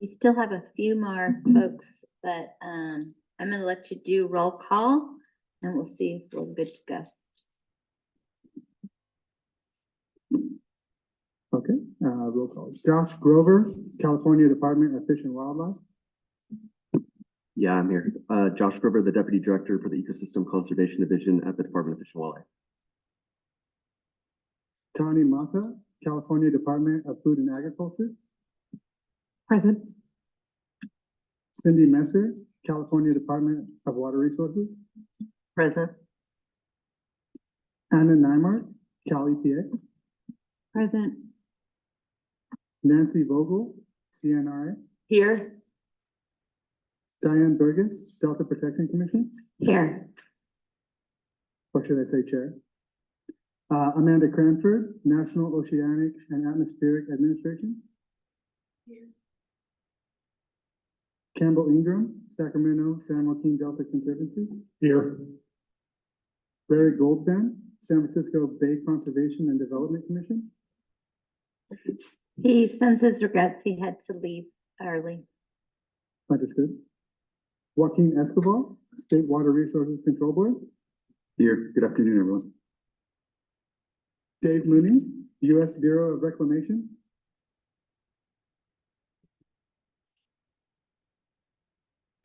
We still have a few more folks, but I'm going to let you do roll call and we'll see if we're good to go. Okay, roll call. Josh Grover, California Department of Fish and Wildlife. Yeah, I'm here. Josh Grover, the Deputy Director for the Ecosystem Conservation Division at the Department of Fish and Wildlife. Tani Mata, California Department of Food and Agriculture. Present. Cindy Messer, California Department of Water Resources. Present. Anna Nymark, Cal EPA. Present. Nancy Vogel, CNRA. Here. Diane Burgess, Delta Protection Commission. Here. Or should I say chair? Amanda Cranford, National Oceanic and Atmospheric Administration. Here. Campbell Ingram, Sacramento San Joaquin Delta Conservancy. Here. Larry Goldman, San Francisco Bay Conservation and Development Commission. He sends his regrets. He had to leave early. Understood. Joaquin Escobar, State Water Resources Control Board. Here. Good afternoon, everyone. Dave Mooney, U.S. Bureau of Reclamation.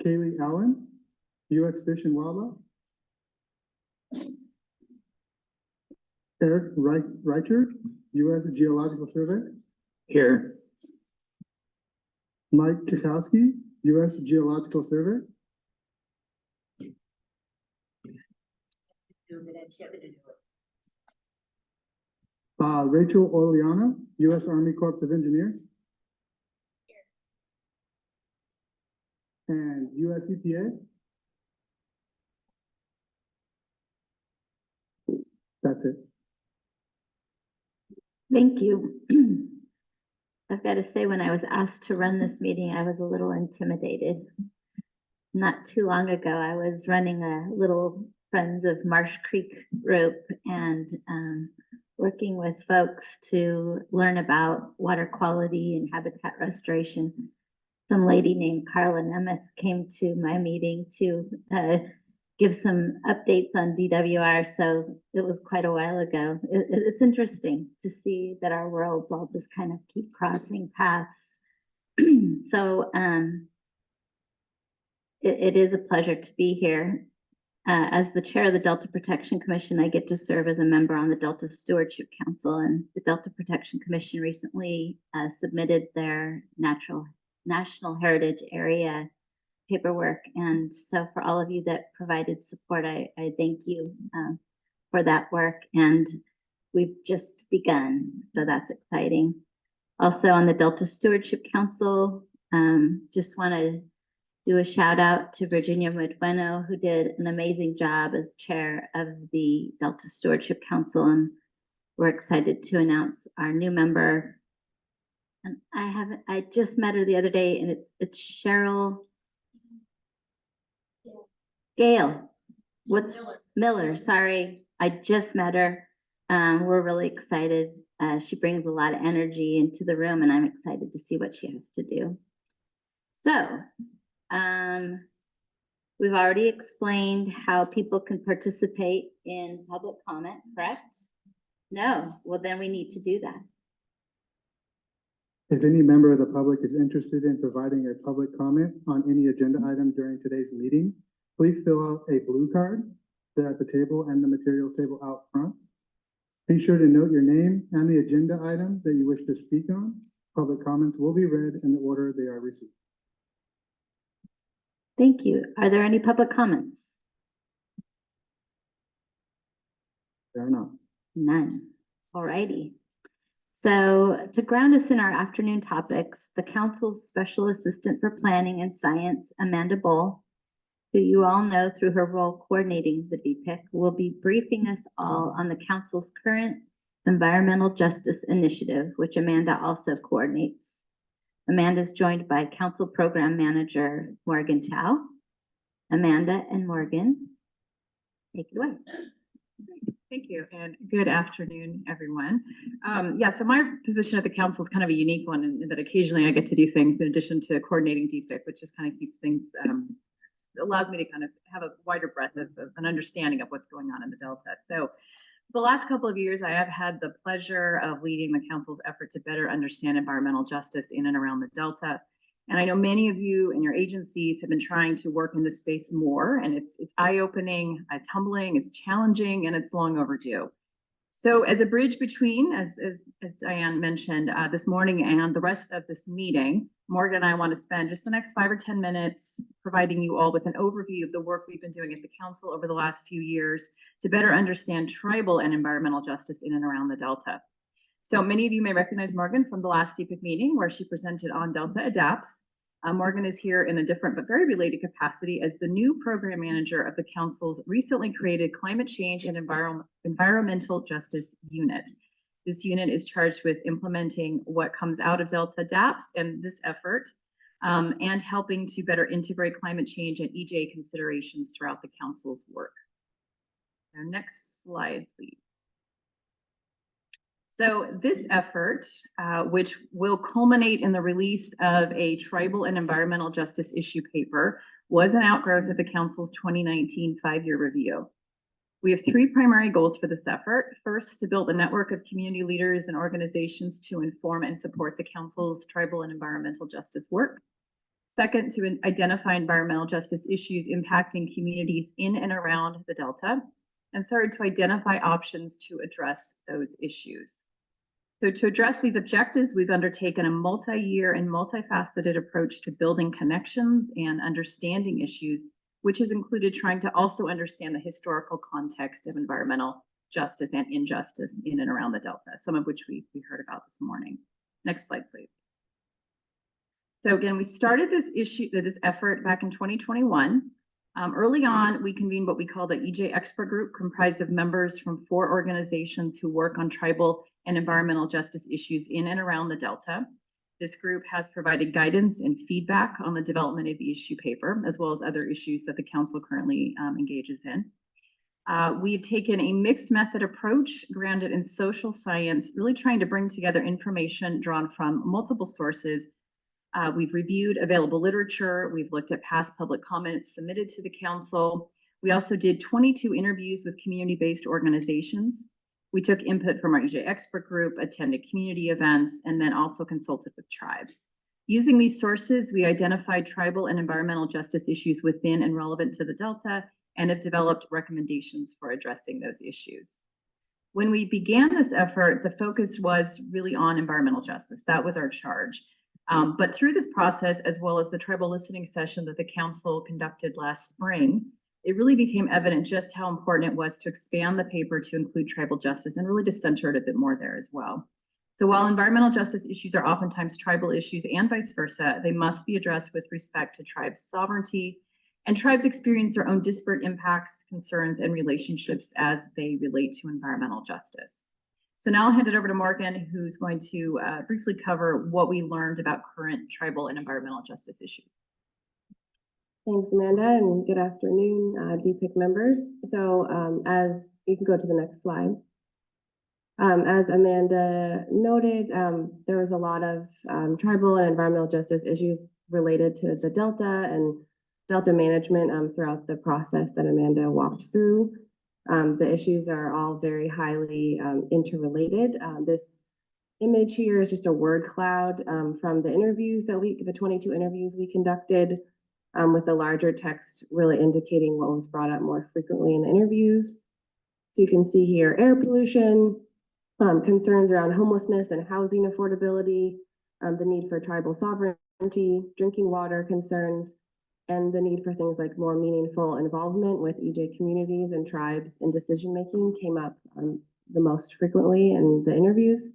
Kaylee Allen, U.S. Fish and Wildlife. Eric Reicher, U.S. Geological Survey. Here. Mike Chakowski, U.S. Geological Survey. Rachel Oleana, U.S. Army Corps of Engineers. And U.S. EPA. That's it. Thank you. I've got to say, when I was asked to run this meeting, I was a little intimidated. Not too long ago, I was running a little Friends of Marsh Creek group and working with folks to learn about water quality and habitat restoration. Some lady named Carla Nemeth came to my meeting to give some updates on DWR. So it was quite a while ago. It's interesting to see that our worlds all just kind of keep crossing paths. So it is a pleasure to be here. As the chair of the Delta Protection Commission, I get to serve as a member on the Delta Stewardship Council, and the Delta Protection Commission recently submitted their National Heritage Area paperwork. And so for all of you that provided support, I thank you for that work. And we've just begun, so that's exciting. Also on the Delta Stewardship Council, just want to do a shout out to Virginia Medueno, who did an amazing job as chair of the Delta Stewardship Council. And we're excited to announce our new member. And I just met her the other day, and it's Cheryl Gale. Miller, sorry. I just met her. We're really excited. She brings a lot of energy into the room, and I'm excited to see what she has to do. So, we've already explained how people can participate in public comment, correct? No, well then we need to do that. If any member of the public is interested in providing a public comment on any agenda item during today's meeting, please fill out a blue card. They're at the table and the materials table out front. Be sure to note your name and the agenda item that you wish to speak on. Public comments will be read in the order they are received. Thank you. Are there any public comments? There are not. None. All righty. So to ground us in our afternoon topics, the Council's Special Assistant for Planning and Science, Amanda Bull, who you all know through her role coordinating the DPIIC, will be briefing us all on the Council's current Environmental Justice Initiative, which Amanda also coordinates. Amanda is joined by Council Program Manager Morgan Chow. Amanda and Morgan, take it away. Thank you, and good afternoon, everyone. So my position at the council is kind of a unique one in that occasionally I get to do things in addition to coordinating DPIIC, which just kind of keeps things, allows me to kind of have a wider breadth of an understanding of what's going on in the Delta. So the last couple of years, I have had the pleasure of leading the council's effort to better understand environmental justice in and around the Delta. And I know many of you and your agencies have been trying to work in this space more, and it's eye-opening, it's humbling, it's challenging, and it's long overdue. So as a bridge between, as Diane mentioned this morning and the rest of this meeting, Morgan and I want to spend just the next 5 or 10 minutes providing you all with an overview of the work we've been doing at the council over the last few years to better understand tribal and environmental justice in and around the Delta. So many of you may recognize Morgan from the last DPIIC meeting where she presented on Delta Adapts. Morgan is here in a different but very related capacity as the new program manager of the council's recently created Climate Change and Environmental Justice Unit. This unit is charged with implementing what comes out of Delta Adapts and this effort, and helping to better integrate climate change and EJ considerations throughout the council's work. Now, next slide, please. So this effort, which will culminate in the release of a tribal and environmental justice issue paper, was an outgrowth of the council's 2019 5-year review. We have 3 primary goals for this effort. First, to build a network of community leaders and organizations to inform and support the council's tribal and environmental justice work. Second, to identify environmental justice issues impacting communities in and around the Delta. And third, to identify options to address those issues. So to address these objectives, we've undertaken a multi-year and multifaceted approach to building connections and understanding issues, which has included trying to also understand the historical context of environmental justice and injustice in and around the Delta, some of which we heard about this morning. Next slide, please. So again, we started this effort back in 2021. Early on, we convened what we call the EJ Expert Group, comprised of members from 4 organizations who work on tribal and environmental justice issues in and around the Delta. This group has provided guidance and feedback on the development of the issue paper, as well as other issues that the council currently engages in. We've taken a mixed method approach grounded in social science, really trying to bring together information drawn from multiple sources. We've reviewed available literature. We've looked at past public comments submitted to the council. We also did 22 interviews with community-based organizations. We took input from our EJ Expert Group, attended community events, and then also consulted with tribes. Using these sources, we identified tribal and environmental justice issues within and relevant to the Delta and have developed recommendations for addressing those issues. When we began this effort, the focus was really on environmental justice. That was our charge. But through this process, as well as the tribal listening session that the council conducted last spring, it really became evident just how important it was to expand the paper to include tribal justice and really to center it a bit more there as well. So while environmental justice issues are oftentimes tribal issues and vice versa, they must be addressed with respect to tribes' sovereignty, and tribes experience their own disparate impacts, concerns, and relationships as they relate to environmental justice. So now I'll hand it over to Morgan, who's going to briefly cover what we learned about current tribal and environmental justice issues. Thanks, Amanda, and good afternoon, DPIIC members. So as you can go to the next slide. As Amanda noted, there was a lot of tribal and environmental justice issues related to the Delta and Delta management throughout the process that Amanda walked through. The issues are all very highly interrelated. This image here is just a word cloud from the interviews that the 22 interviews we conducted, with the larger text really indicating what was brought up more frequently in the interviews. So you can see here air pollution, concerns around homelessness and housing affordability, the need for tribal sovereignty, drinking water concerns, and the need for things like more meaningful involvement with EJ communities and tribes in decision-making came up the most frequently in the interviews.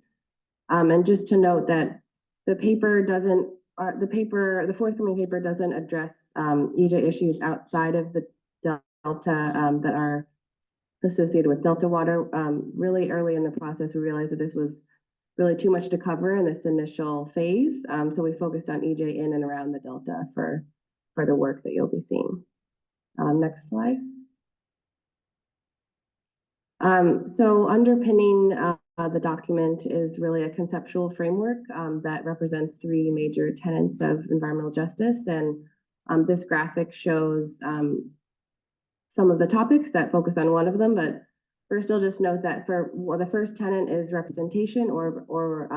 And just to note that the paper doesn't, the forthcoming paper doesn't address EJ issues outside of the Delta that are associated with Delta water. Really early in the process, we realized that this was really too much to cover in this initial phase. So we focused on EJ in and around the Delta for the work that you'll be seeing. Next slide. So underpinning the document is really a conceptual framework that represents three major tenets of environmental justice. And this graphic shows some of the topics that focus on one of them. But first, I'll just note that the first tenet is representation or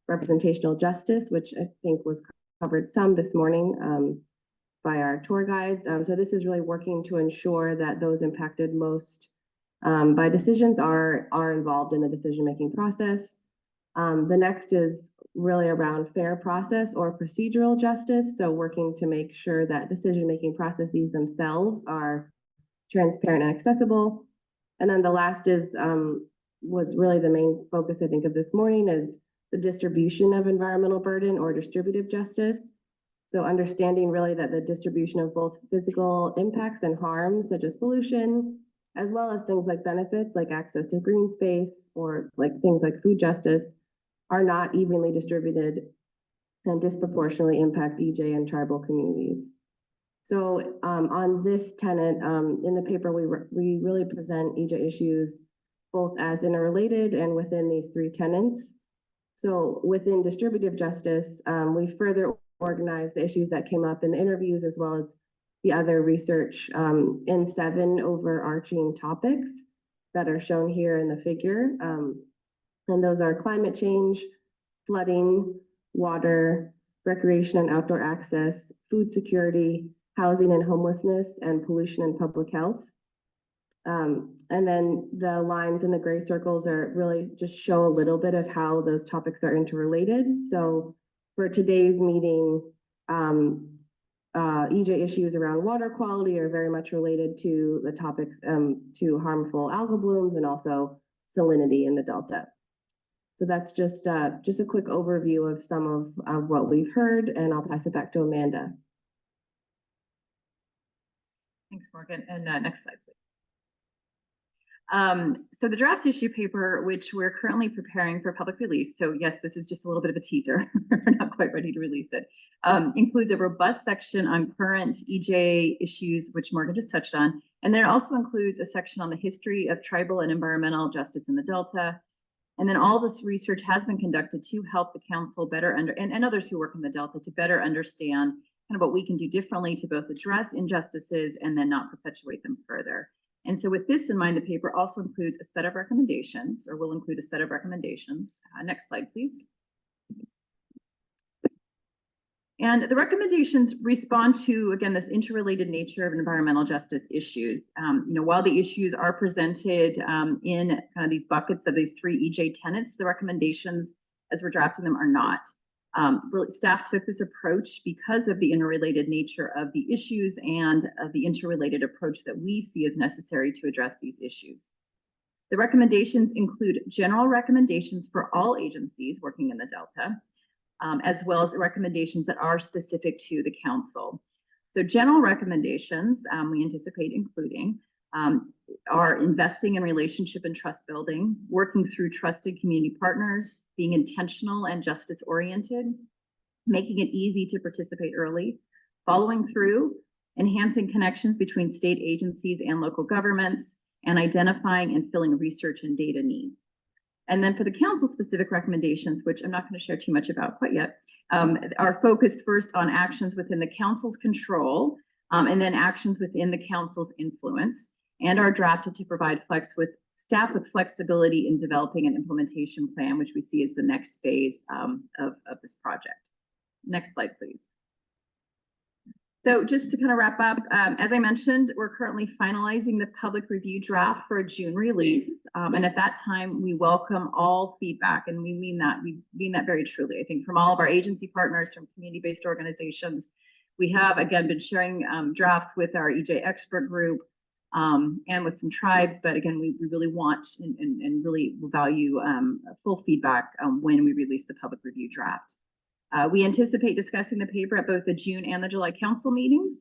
representational justice, which I think was covered some this morning by our tour guides. So this is really working to ensure that those impacted most by decisions are involved in the decision-making process. The next is really around fair process or procedural justice. So working to make sure that decision-making processes themselves are transparent and accessible. And then the last is was really the main focus, I think, of this morning is the distribution of environmental burden or distributive justice. So understanding really that the distribution of both physical impacts and harms, such as pollution, as well as things like benefits like access to green space or like things like food justice, are not evenly distributed and disproportionately impact EJ and tribal communities. So on this tenet, in the paper, we really present EJ issues both as interrelated and within these three tenets. So within distributive justice, we further organize the issues that came up in the interviews as well as the other research in 7 overarching topics that are shown here in the figure. And those are climate change, flooding, water, recreation and outdoor access, food security, housing and homelessness, and pollution and public health. And then the lines in the gray circles are really just show a little bit of how those topics are interrelated. So for today's meeting, EJ issues around water quality are very much related to the topics to harmful algal blooms and also salinity in the Delta. So that's just a quick overview of some of what we've heard, and I'll pass it back to Amanda. Thanks, Morgan. And next slide, please. So the draft issue paper, which we're currently preparing for public release, so yes, this is just a little bit of a teaser, we're not quite ready to release it, includes a robust section on current EJ issues, which Morgan just touched on, and then it also includes a section on the history of tribal and environmental justice in the Delta. And then all this research has been conducted to help the council better and others who work in the Delta to better understand kind of what we can do differently to both address injustices and then not perpetuate them further. And so with this in mind, the paper also includes a set of recommendations, or will include a set of recommendations. Next slide, please. And the recommendations respond to, again, this interrelated nature of environmental justice issues. While the issues are presented in kind of these buckets of these 3 EJ tenets, the recommendations as we're drafting them are not. Really, staff took this approach because of the interrelated nature of the issues and of the interrelated approach that we see as necessary to address these issues. The recommendations include general recommendations for all agencies working in the Delta, as well as the recommendations that are specific to the council. So general recommendations we anticipate including are investing in relationship and trust building, working through trusted community partners, being intentional and justice oriented, making it easy to participate early, following through, enhancing connections between state agencies and local governments, and identifying and filling research and data needs. And then for the council specific recommendations, which I'm not going to share too much about quite yet, are focused first on actions within the council's control, and then actions within the council's influence, and are drafted to provide staff with flexibility in developing an implementation plan, which we see as the next phase of this project. Next slide, please. So just to kind of wrap up, as I mentioned, we're currently finalizing the public review draft for a June release. And at that time, we welcome all feedback, and we mean that very truly. I think from all of our agency partners, from community-based organizations, we have, again, been sharing drafts with our EJ expert group and with some tribes. But again, we really want and really value full feedback when we release the public review draft. We anticipate discussing the paper at both the June and the July council meetings.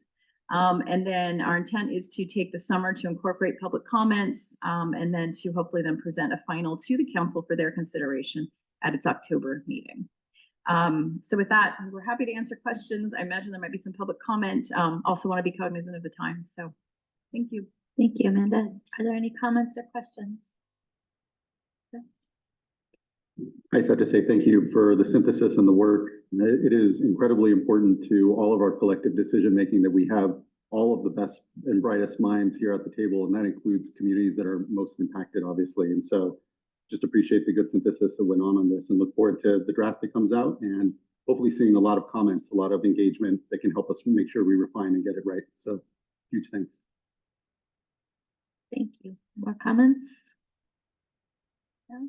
And then our intent is to take the summer to incorporate public comments and then to hopefully then present a final to the council for their consideration at its October meeting. So with that, we're happy to answer questions. I imagine there might be some public comment. Also want to be cognizant of the time. So thank you. Thank you, Amanda. Are there any comments or questions? I just have to say thank you for the synthesis and the work. It is incredibly important to all of our collective decision-making that we have all of the best and brightest minds here at the table, and that includes communities that are most impacted, obviously. And so just appreciate the good synthesis that went on this and look forward to the draft that comes out and hopefully seeing a lot of comments, a lot of engagement that can help us make sure we refine and get it right. So huge thanks. Thank you. More comments? No?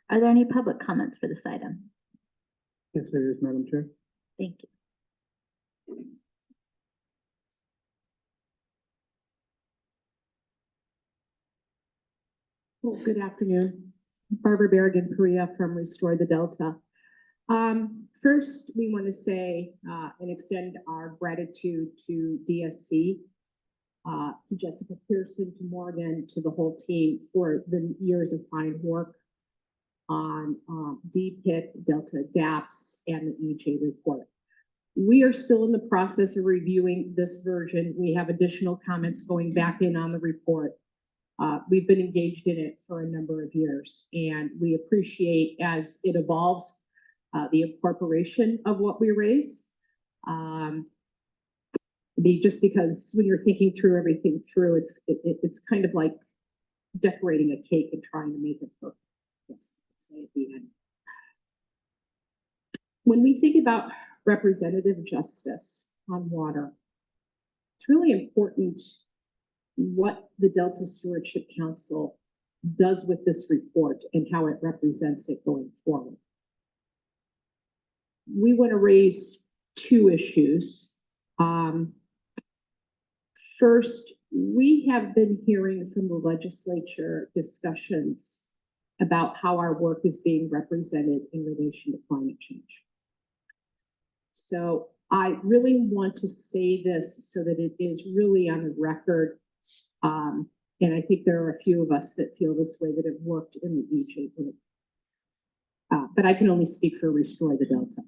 Are there any public comments for this item? Yes, there is, Madam Chair. Thank you. Well, good afternoon. Barbara Berrigan Perea from Restore the Delta. First, we want to say and extend our gratitude to DSC, to Jessica Pearson, to Morgan, to the whole team for the years of fine work on DPIIC, Delta DAPS, and the EJ report. We are still in the process of reviewing this version. We have additional comments going back in on the report. We've been engaged in it for a number of years, and we appreciate as it evolves the incorporation of what we raise. Just because when you're thinking through everything through, it's kind of like decorating a cake and trying to make it perfect. Yes, I'd say at the end. When we think about representative justice on water, it's really important what the Delta Stewardship Council does with this report and how it represents it going forward. We want to raise two issues. First, we have been hearing from the legislature discussions about how our work is being represented in relation to climate change. So I really want to say this so that it is really on the record. And I think there are a few of us that feel this way that have worked in the EJ group. But I can only speak for Restore the Delta.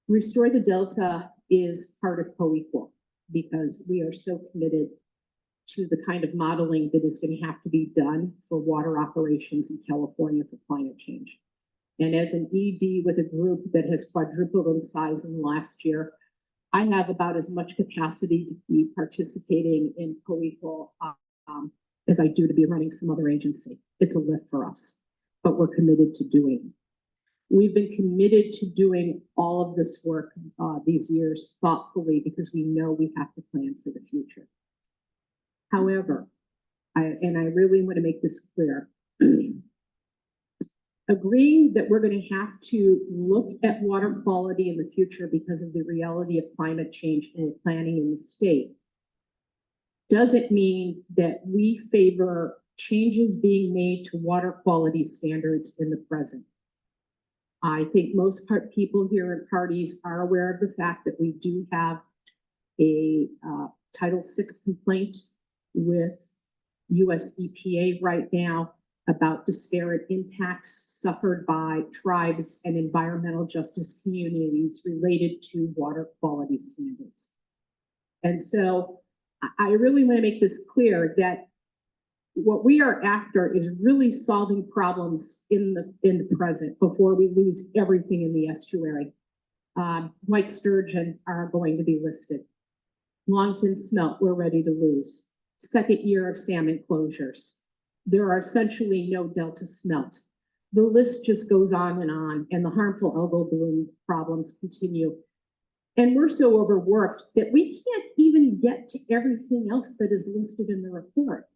Restore the Delta is part of co-equal because we are so committed to the kind of modeling that is going to have to be done for water operations in California for climate change. And as an ED with a group that has quadrupled in size in the last year, I have about as much capacity to be participating in co-equal as I do to be running some other agency. It's a lift for us, but we're committed to doing it. We've been committed to doing all of this work these years thoughtfully because we know we have to plan for the future. However, I really want to make this clear, agreeing that we're going to have to look at water quality in the future because of the reality of climate change and planning in the state doesn't mean that we favor changes being made to water quality standards in the present. I think most people here at parties are aware of the fact that we do have a Title VI complaint with US EPA right now about disparate impacts suffered by tribes and environmental justice communities related to water quality standards. And so I really want to make this clear that what we are after is really solving problems in the present before we lose everything in the estuary. White sturgeon are going to be listed. Longfin smelt, we're ready to lose. Second year of salmon closures. There are essentially no Delta smelt. The list just goes on, and the harmful algal bloom problems continue. And we're so overworked that we can't even get to everything else that is listed in the report.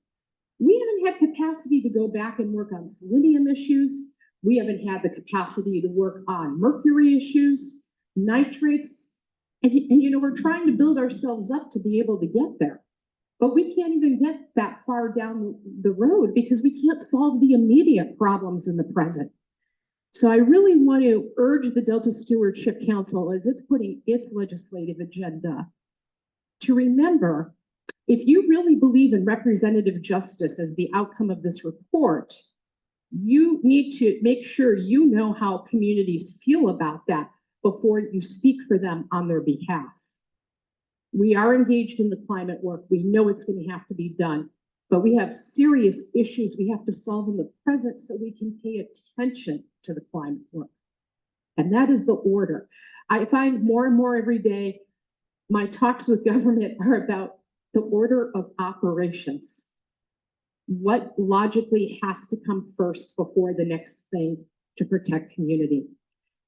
We haven't had capacity to go back and work on selenium issues. We haven't had the capacity to work on mercury issues, nitrates, and you know, we're trying to build ourselves up to be able to get there. But we can't even get that far down the road because we can't solve the immediate problems in the present. So I really want to urge the Delta Stewardship Council, as it's putting its legislative agenda, to remember, if you really believe in representative justice as the outcome of this report, you need to make sure you know how communities feel about that before you speak for them on their behalf. We are engaged in the climate work. We know it's going to have to be done. but we have serious issues we have to solve in the present so we can pay attention to the climate work. And that is the order. I find more and more every day, my talks with government are about the order of operations. What logically has to come first before the next thing to protect community.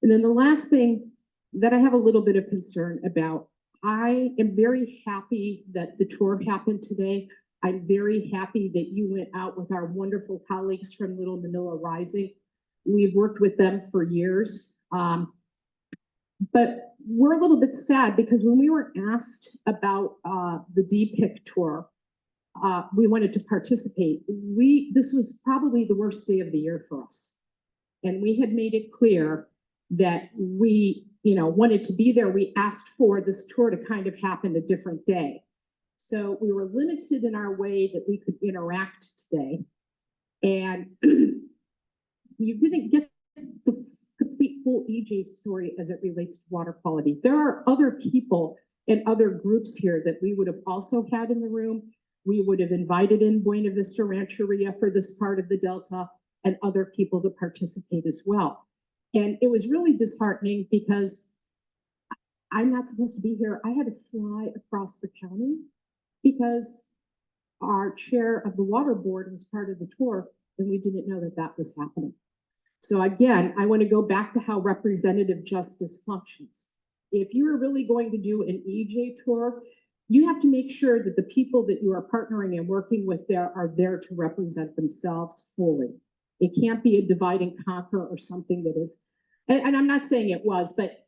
And then the last thing that I have a little bit of concern about, I am very happy that the tour happened today. I'm very happy that you went out with our wonderful colleagues from Little Manila Rising. We've worked with them for years. But we're a little bit sad because when we were asked about the DPIIC tour, we wanted to participate. This was probably the worst day of the year for us. And we had made it clear that we, wanted to be there. We asked for this tour to kind of happen a different day. So we were limited in our way that we could interact today. And you didn't get the complete full EJ story as it relates to water quality. There are other people and other groups here that we would have also had in the room. We would have invited in Buena Vista Rancheria for this part of the Delta and other people to participate as well. And it was really disheartening because I'm not supposed to be here. I had to fly across the county because our chair of the water board was part of the tour and we didn't know that that was happening. So again, I want to go back to how representative justice functions. If you are really going to do an EJ tour, you have to make sure that the people that you are partnering and working with there are there to represent themselves fully. It can't be a divide and conquer or something that is, and I'm not saying it was, but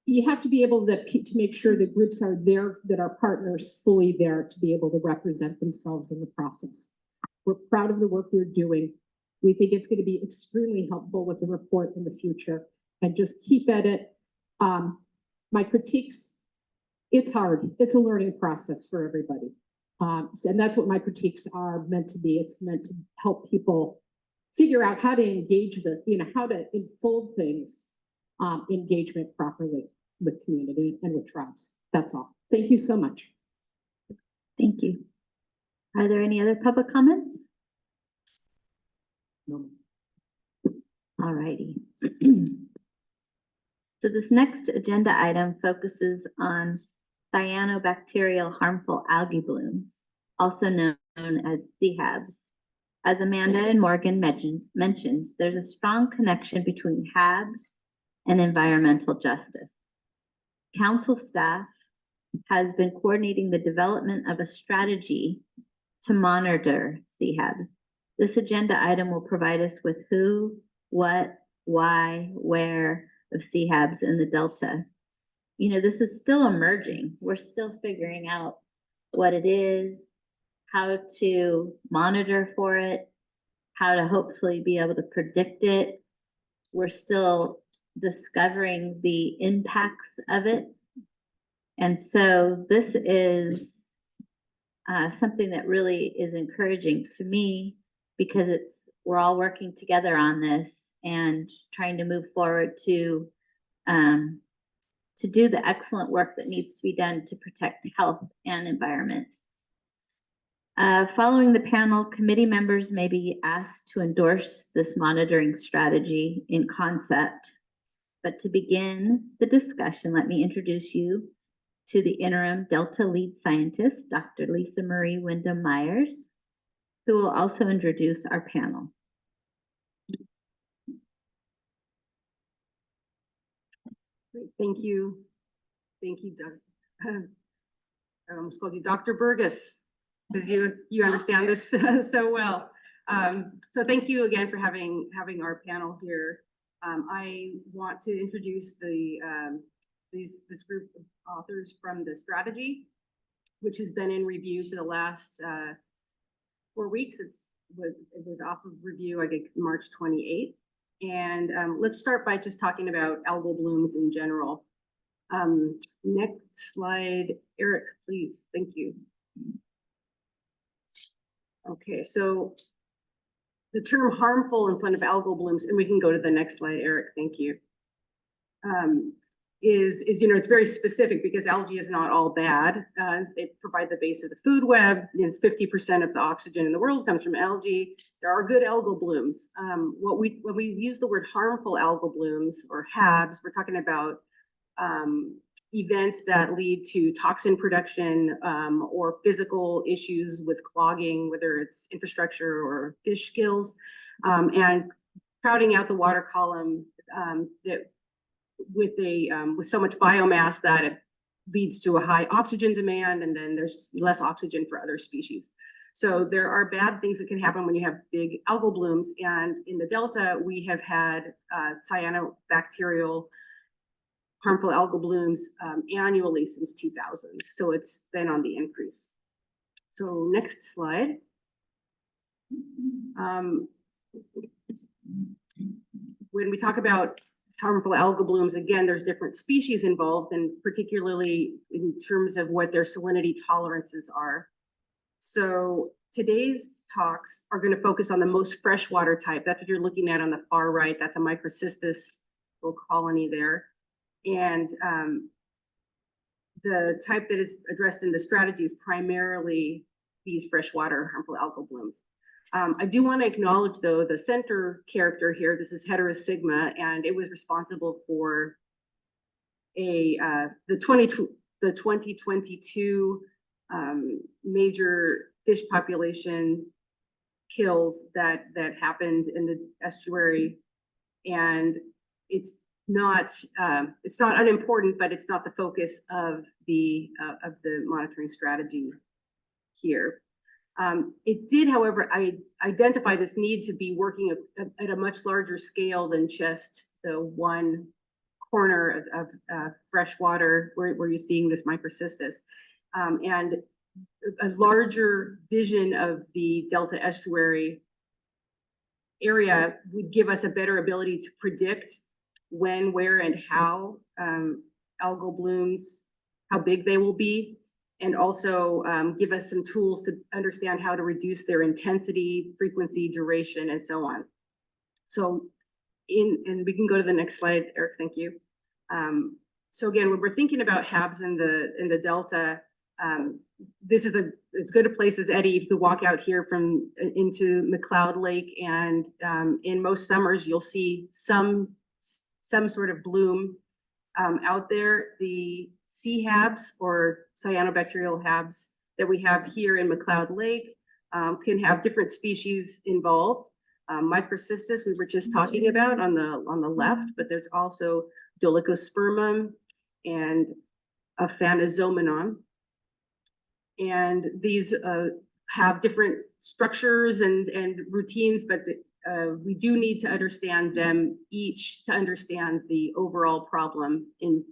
you have to be able to make sure the groups are there, that are partners fully there to be able to represent themselves in the process. We're proud of the work you're doing. We think it's going to be extremely helpful with the report in the future, and just keep at it. My critiques, it's hard. It's a learning process for everybody. And that's what my critiques are meant to be. It's meant to help people figure out how to engage how to unfold things, engagement properly with community and with tribes. That's all. Thank you so much. Thank you. Are there any other public comments? No. All righty. So this next agenda item focuses on cyanobacterial harmful algae blooms, also known as CHABs. As Amanda and Morgan mentioned, there's a strong connection between HABs and environmental justice. Council staff has been coordinating the development of a strategy to monitor CHABs. This agenda item will provide us with who, what, why, where of CHABs in the Delta. This is still emerging. We're still figuring out what it is, how to monitor for it, how to hopefully be able to predict it. We're still discovering the impacts of it. And so this is something that really is encouraging to me, because we're all working together on this and trying to move forward to do the excellent work that needs to be done to protect health and environment. Following the panel, committee members may be asked to endorse this monitoring strategy in concept. But to begin the discussion, let me introduce you to the interim Delta lead scientist, Dr. Lisa Marie Wyndham-Myers, who will also introduce our panel. Great, thank you. Thank you, Doug. I almost called you Dr. Burgess, because you understand this so well. So thank you again for having our panel here. I want to introduce this group of authors from the strategy, which has been in review for the last 4 weeks. It was off of review, I think, March 28th. And let's start by just talking about algal blooms in general. Next slide, Eric, please. Thank you. Okay, so the term harmful in front of algal blooms, and we can go to the next slide, Eric. Thank you. it's very specific because algae is not all bad. They provide the base of the food web. 50% of the oxygen in the world comes from algae. There are good algal blooms. When we use the word harmful algal blooms or HABs, we're talking about events that lead to toxin production or physical issues with clogging, whether it's infrastructure or fish kills, and crowding out the water column that with so much biomass that it leads to a high oxygen demand, and then there's less oxygen for other species. So there are bad things that can happen when you have big algal blooms. And in the Delta, we have had cyanobacterial harmful algal blooms annually since 2000. So it's been on the increase. So next slide. When we talk about harmful algal blooms, again, there's different species involved, and particularly in terms of what their salinity tolerances are. So today's talks are going to focus on the most freshwater type. That's what you're looking at on the far right. That's a microcystis little colony there. And the type that is addressed in the strategy is primarily these freshwater harmful algal blooms. I do want to acknowledge, though, the center character here. This is Heterosigma, and it was responsible for the 2022 major fish population kills that happened in the estuary. And it's not unimportant, but it's not the focus of the monitoring strategy here. It did, however, identify this need to be working at a much larger scale than just the one corner of freshwater where you're seeing this microcystis. And a larger vision of the Delta estuary area would give us a better ability to predict when, where, and how algal blooms, how big they will be, and also give us some tools to understand how to reduce their intensity, frequency, duration, and so on. So, and we can go to the next slide, Eric, thank you. So again, when we're thinking about HABs in the Delta, this is as good a place as Eddie to walk out here into McLeod Lake, and in most summers you'll see some sort of bloom out there. The C-HABs or cyanobacterial HABs that we have here in McLeod Lake can have different species involved. Microcystis we were just talking about on the left, but there's also Dolichospermum and a Phanozomenon. And these have different structures and routines, but we do need to understand them each to understand the overall problem in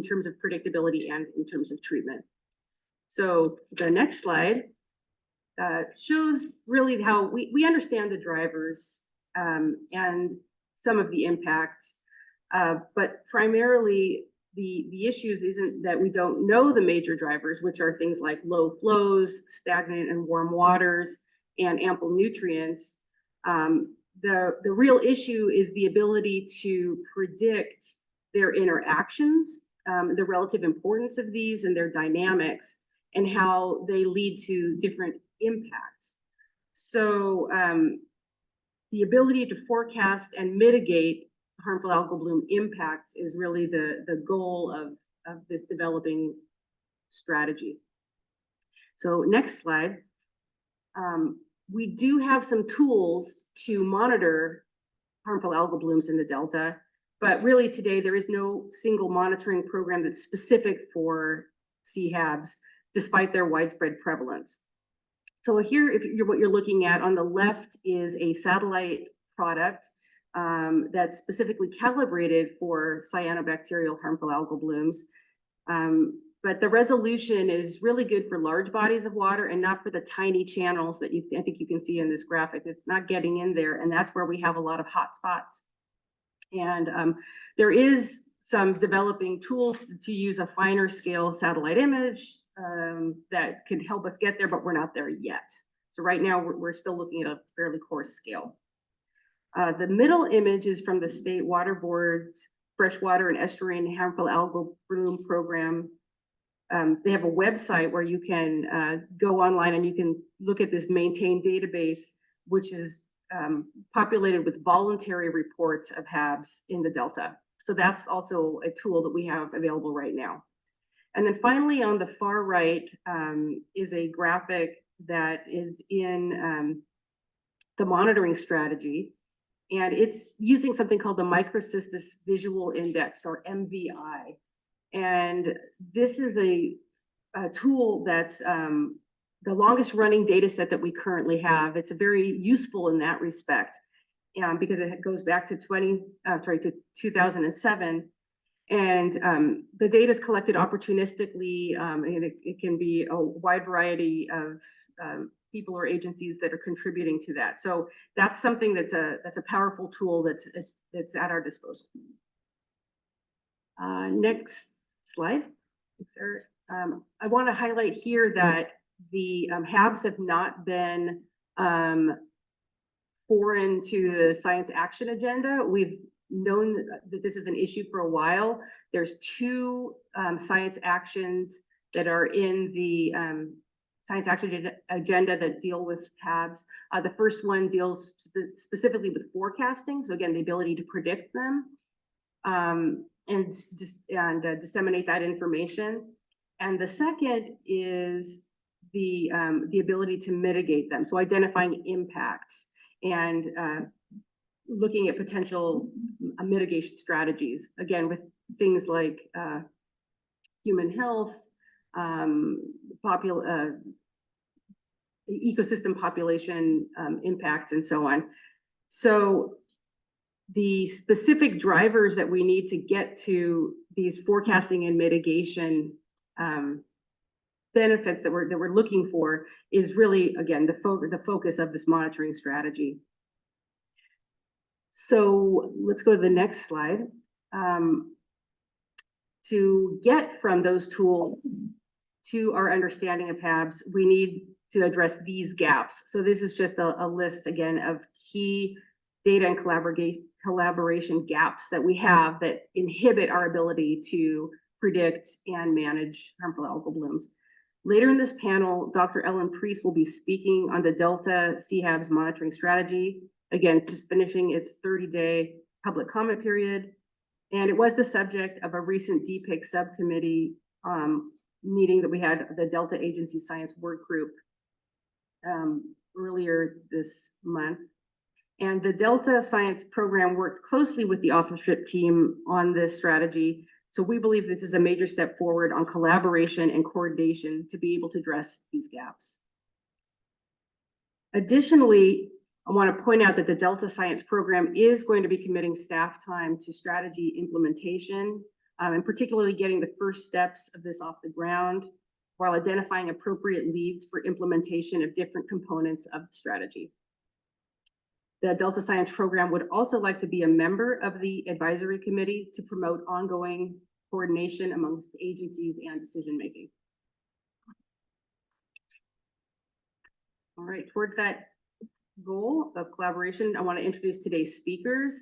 terms of predictability and in terms of treatment. So the next slide shows really how we understand the drivers and some of the impacts, but primarily the issues isn't that we don't know the major drivers, which are things like low flows, stagnant and warm waters, and ample nutrients. The real issue is the ability to predict their interactions, the relative importance of these and their dynamics, and how they lead to different impacts. So the ability to forecast and mitigate harmful algal bloom impacts is really the goal of this developing strategy. So next slide. We do have some tools to monitor harmful algal blooms in the Delta, but really today there is no single monitoring program that's specific for C-HABs, despite their widespread prevalence. So here, what you're looking at on the left is a satellite product that's specifically calibrated for cyanobacterial harmful algal blooms. But the resolution is really good for large bodies of water and not for the tiny channels that I think you can see in this graphic. It's not getting in there, and that's where we have a lot of hot spots. And there is some developing tools to use a finer scale satellite image that could help us get there, but we're not there yet. So right now we're still looking at a fairly coarse scale. The middle image is from the State Water Board's freshwater and estuarine harmful algal bloom program. They have a website where you can go online and you can look at this maintained database, which is populated with voluntary reports of HABs in the Delta. So that's also a tool that we have available right now. And then finally, on the far right is a graphic that is in the monitoring strategy. And it's using something called the Microcystis Visual Index, or MVI. And this is a tool that's the longest running data set that we currently have. It's very useful in that respect because it goes back to 2007. And the data is collected opportunistically, and it can be a wide variety of people or agencies that are contributing to that. So that's something that's a powerful tool that's at our disposal. Next slide. I want to highlight here that the HABs have not been foreign to the science action agenda. We've known that this is an issue for a while. There's two science actions that are in the science action agenda that deal with HABs. The first one deals specifically with forecasting. So again, the ability to predict them and disseminate that information. And the second is the ability to mitigate them. So identifying impacts and looking at potential mitigation strategies, again, with things like human health, ecosystem population impacts, and so on. So the specific drivers that we need to get to these forecasting and mitigation benefits that we're looking for is really, again, the focus of this monitoring strategy. So let's go to the next slide. To get from those tools to our understanding of HABs, we need to address these gaps. So this is just a list, again, of key data and collaboration gaps that we have that inhibit our ability to predict and manage harmful algal blooms. Later in this panel, Dr. Ellen Priest will be speaking on the Delta CHABs monitoring strategy. Again, just finishing its 30-day public comment period. And it was the subject of a recent DPIIC subcommittee meeting that we had, the Delta Agency Science Work Group, earlier this month. And the Delta Science Program worked closely with the authorship team on this strategy. So we believe this is a major step forward on collaboration and coordination to be able to address these gaps. Additionally, I want to point out that the Delta Science Program is going to be committing staff time to strategy implementation, and particularly getting the first steps of this off the ground, while identifying appropriate leads for implementation of different components of the strategy. The Delta Science Program would also like to be a member of the advisory committee to promote ongoing coordination amongst agencies and decision-making. All right, towards that goal of collaboration, I want to introduce today's speakers.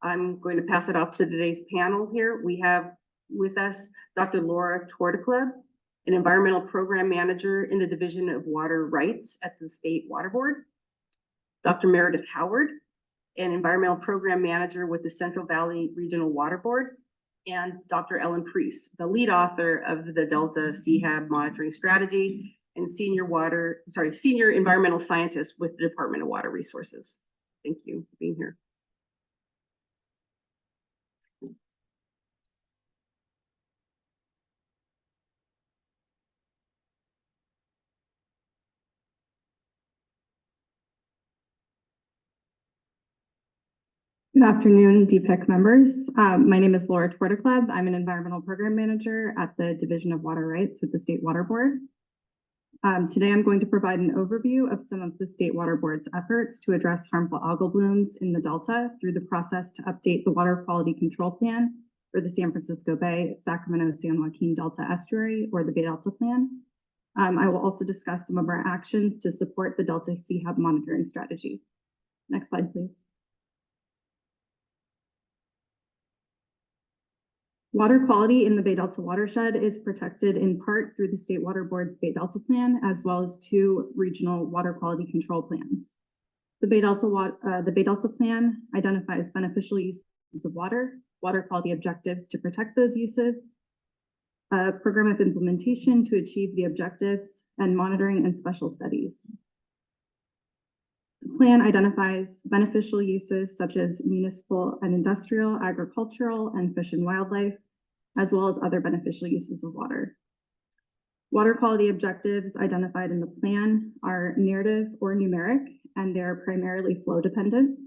I'm going to pass it off to today's panel here. We have with us Dr. Laura Torticlub, an environmental program manager in the Division of Water Rights at the State Water Board. Dr. Meredith Howard, an environmental program manager with the Central Valley Regional Water Board. And Dr. Ellen Priest, the lead author of the Delta CHAB monitoring strategy and senior environmental scientist with the Department of Water Resources. Thank you for being here. Good afternoon, DPIIC members. My name is Laura Torticlub. I'm an environmental program manager at the Division of Water Rights with the State Water Board. Today, I'm going to provide an overview of some of the State Water Board's efforts to address harmful algal blooms in the Delta through the process to update the water quality control plan for the San Francisco Bay, Sacramento, San Joaquin Delta Estuary, or the Bay Delta Plan. I will also discuss some of our actions to support the Delta CHAB monitoring strategy. Next slide, please. Water quality in the Bay Delta watershed is protected in part through the State Water Board's Bay Delta Plan, as well as 2 regional water quality control plans. The Bay Delta Plan identifies beneficial uses of water quality objectives to protect those uses, a program of implementation to achieve the objectives, and monitoring and special studies. The plan identifies beneficial uses such as municipal and industrial, agricultural, and fish and wildlife, as well as other beneficial uses of water. Water quality objectives identified in the plan are narrative or numeric, and they're primarily flow dependent.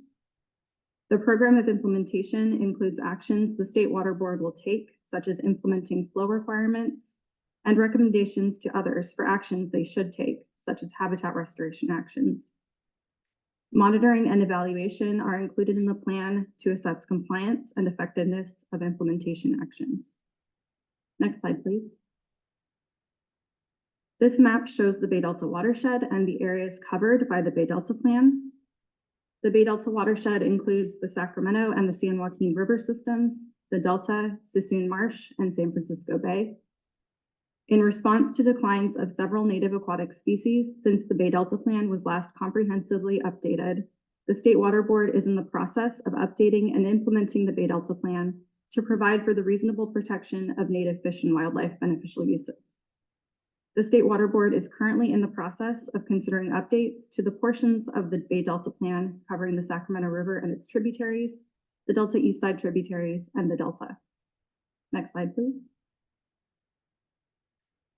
The program of implementation includes actions the State Water Board will take, such as implementing flow requirements, and recommendations to others for actions they should take, such as habitat restoration actions. Monitoring and evaluation are included in the plan to assess compliance and effectiveness of implementation actions. Next slide, please. This map shows the Bay Delta watershed and the areas covered by the Bay Delta Plan. The Bay Delta watershed includes the Sacramento and the San Joaquin River systems, the Delta, Sassoon Marsh, and San Francisco Bay. In response to declines of several native aquatic species since the Bay Delta Plan was last comprehensively updated, the State Water Board is in the process of updating and implementing the Bay Delta Plan to provide for the reasonable protection of native fish and wildlife beneficial uses. The State Water Board is currently in the process of considering updates to the portions of the Bay Delta Plan covering the Sacramento River and its tributaries, the Delta East Side tributaries, and the Delta. Next slide, please.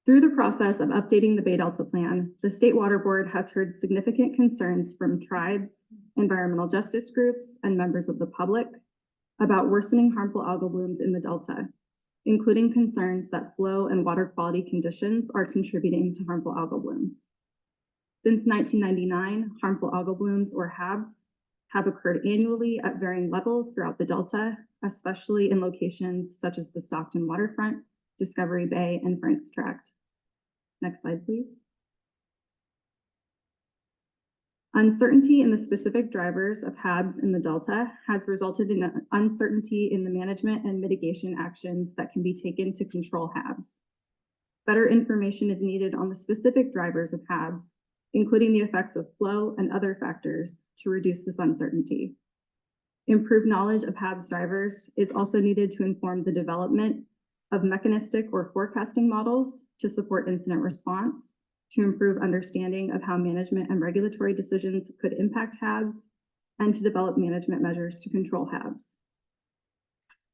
Through the process of updating the Bay Delta Plan, the State Water Board has heard significant concerns from tribes, environmental justice groups, and members of the public about worsening harmful algal blooms in the Delta, including concerns that flow and water quality conditions are contributing to harmful algal blooms. Since 1999, harmful algal blooms, or HABs, have occurred annually at varying levels throughout the Delta, especially in locations such as the Stockton waterfront, Discovery Bay, and Frank's Tract. Next slide, please. Uncertainty in the specific drivers of HABs in the Delta has resulted in an uncertainty in the management and mitigation actions that can be taken to control HABs. Better information is needed on the specific drivers of HABs, including the effects of flow and other factors, to reduce this uncertainty. Improved knowledge of HABs drivers is also needed to inform the development of mechanistic or forecasting models to support incident response, to improve understanding of how management and regulatory decisions could impact HABs, and to develop management measures to control HABs.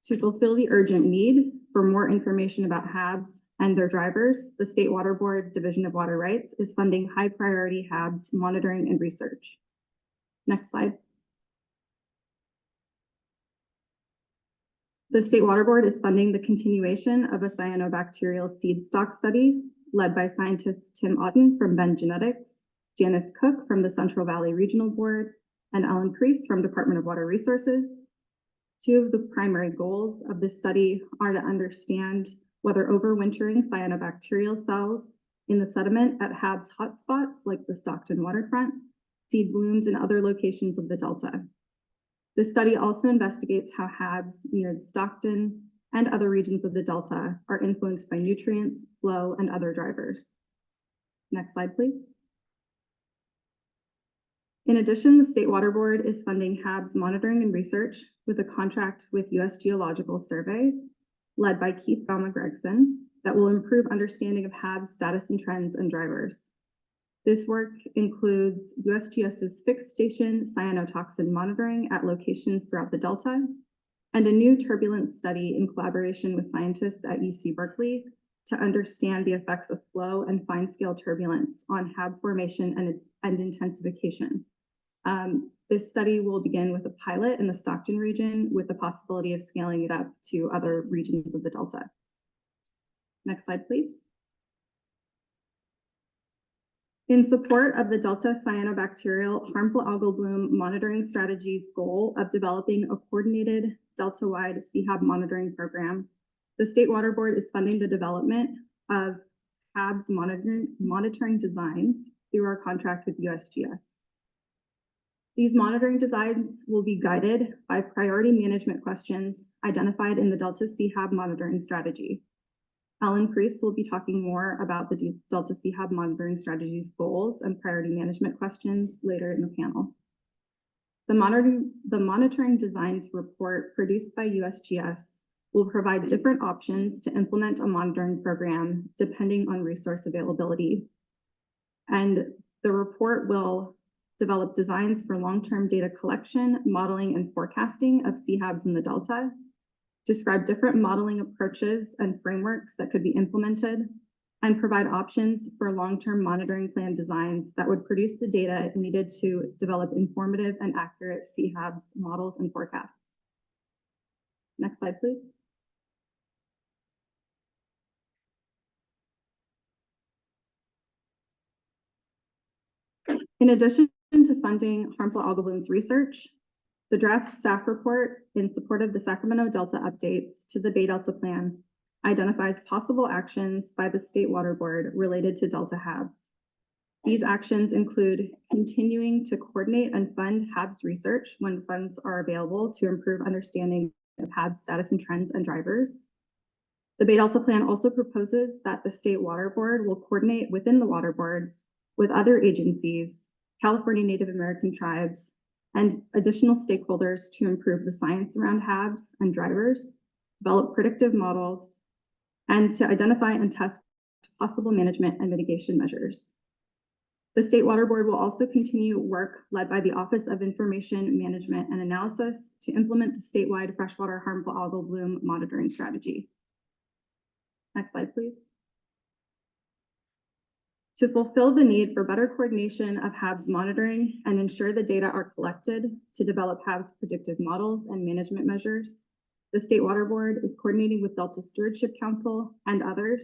To fulfill the urgent need for more information about HABs and their drivers, the State Water Board Division of Water Rights is funding high priority HABs monitoring and research. Next slide. The State Water Board is funding the continuation of a cyanobacterial seed stock study led by scientists Tim Otten from Ben Genetics, Janice Cook from the Central Valley Regional Board, and Ellen Priest from Department of Water Resources. Two of the primary goals of this study are to understand whether overwintering cyanobacterial cells in the sediment at HABs hotspots like the Stockton waterfront, seed blooms in other locations of the Delta. This study also investigates how HABs near Stockton and other regions of the Delta are influenced by nutrients, flow, and other drivers. Next slide, please. In addition, the State Water Board is funding HABs monitoring and research with a contract with U.S. Geological Survey, led by Keith Baumer-Gregson, that will improve understanding of HABs status and trends and drivers. This work includes USGS's fixed station cyanotoxin monitoring at locations throughout the Delta, and a new turbulence study in collaboration with scientists at UC Berkeley to understand the effects of flow and fine-scale turbulence on HAB formation and intensification. This study will begin with a pilot in the Stockton region with the possibility of scaling it up to other regions of the Delta. Next slide, please. In support of the Delta cyanobacterial harmful algal bloom monitoring strategy's goal of developing a coordinated Delta-wide CHAB monitoring program, the State Water Board is funding the development of HABs monitoring designs through our contract with USGS. These monitoring designs will be guided by priority management questions identified in the Delta CHAB monitoring strategy. Ellen Priest will be talking more about the Delta CHAB monitoring strategy's goals and priority management questions later in the panel. The monitoring designs report produced by USGS will provide different options to implement a monitoring program depending on resource availability. And the report will develop designs for long-term data collection, modeling, and forecasting of CHABs in the Delta, describe different modeling approaches and frameworks that could be implemented, and provide options for long-term monitoring plan designs that would produce the data needed to develop informative and accurate CHABs models and forecasts. Next slide, please. In addition to funding harmful algal blooms research, the draft staff report in support of the Sacramento Delta updates to the Bay Delta Plan identifies possible actions by the State Water Board related to Delta HABs. These actions include continuing to coordinate and fund HABs research when funds are available to improve understanding of HABs status and trends and drivers. The Bay Delta Plan also proposes that the State Water Board will coordinate within the water boards with other agencies, California Native American tribes, and additional stakeholders to improve the science around HABs and drivers, develop predictive models, and to identify and test possible management and mitigation measures. The State Water Board will also continue work led by the Office of Information Management and Analysis to implement the statewide freshwater harmful algal bloom monitoring strategy. Next slide, please. To fulfill the need for better coordination of HABs monitoring and ensure the data are collected to develop HABs predictive models and management measures, the State Water Board is coordinating with Delta Stewardship Council and others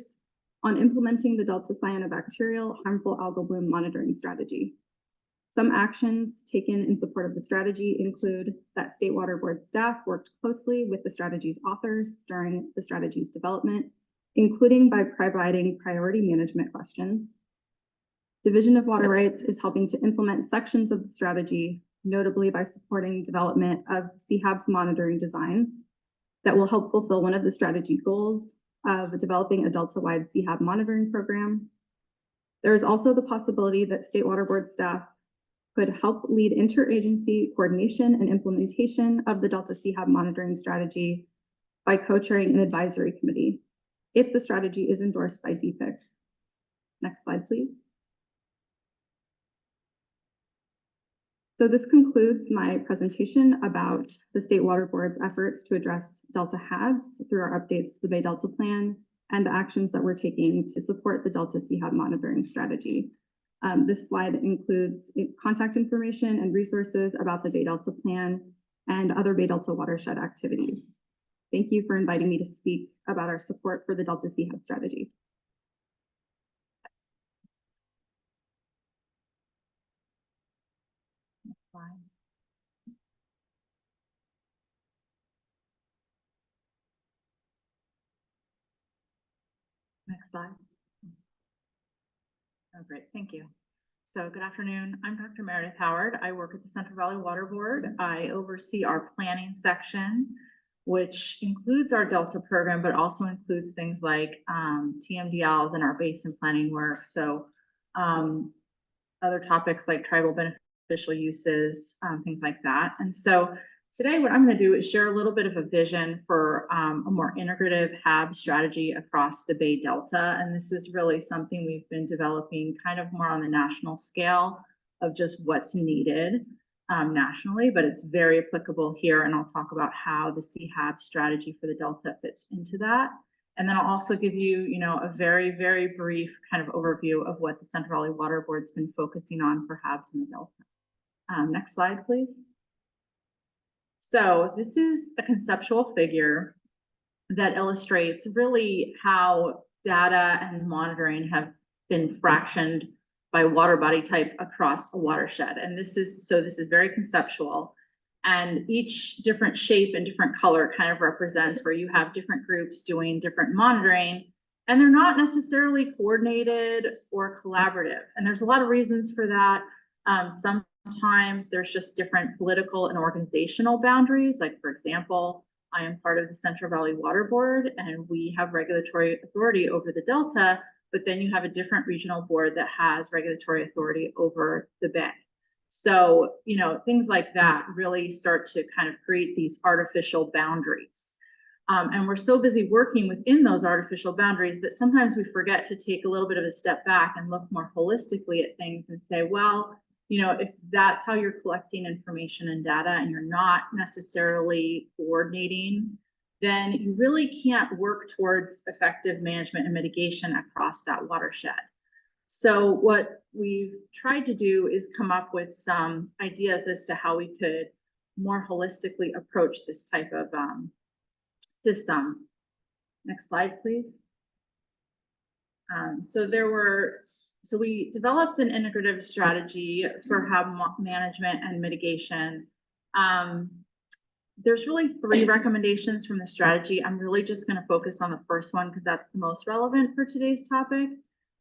on implementing the Delta Cyanobacterial harmful algal bloom monitoring strategy. Some actions taken in support of the strategy include that State Water Board staff worked closely with the strategy's authors during the strategy's development, including by providing priority management questions. Division of Water Rights is helping to implement sections of the strategy, notably by supporting development of CHABs monitoring designs that will help fulfill one of the strategy goals of developing a Delta-wide CHAB monitoring program. There is also the possibility that State Water Board staff could help lead interagency coordination and implementation of the Delta CHAB monitoring strategy by co-chairing an advisory committee if the strategy is endorsed by DPIIC. Next slide, please. So this concludes my presentation about the State Water Board's efforts to address Delta HABs through our updates to the Bay Delta Plan and the actions that we're taking to support the Delta CHAB monitoring strategy. This slide includes contact information and resources about the Bay Delta Plan and other Bay Delta watershed activities. Thank you for inviting me to speak about our support for the Delta CHAB strategy. Next slide. Oh, great, thank you. So good afternoon, I'm Dr. Meredith Howard. I work at the Central Valley Water Board. I oversee our planning section, which includes our Delta program, but also includes things like TMDLs and our basin planning work. So other topics like tribal beneficial uses, things like that. And so today what I'm going to do is share a little bit of a vision for a more integrative HAB strategy across the Bay Delta. And this is really something we've been developing kind of more on the national scale of just what's needed nationally, but it's very applicable here. And I'll talk about how the CHAB strategy for the Delta fits into that. And then I'll also give you, a very, very brief kind of overview of what the Central Valley Water Board's been focusing on for HABs in the Delta. Next slide, please. So this is a conceptual figure that illustrates really how data and monitoring have been fractioned by water body type across a watershed. And this is very conceptual. And each different shape and different color kind of represents where you have different groups doing different monitoring, and they're not necessarily coordinated or collaborative. And there's a lot of reasons for that. Some sometimes there's just different political and organizational boundaries. Like, for example, I am part of the Central Valley Water Board, and we have regulatory authority over the Delta, but then you have a different regional board that has regulatory authority over the Bay. So, you know, things like that really start to kind of create these artificial boundaries. And we're so busy working within those artificial boundaries that sometimes we forget to take a little bit of a step back and look more holistically at things and say, well, you know, if that's how you're collecting information and data and you're not necessarily coordinating, then you really can't work towards effective management and mitigation across that watershed. So what we've tried to do is come up with some ideas as to how we could more holistically approach this type of system. Next slide, please. So we developed an integrative strategy for hab management and mitigation. There's really 3 recommendations from the strategy. I'm really just going to focus on the first one because that's the most relevant for today's topic.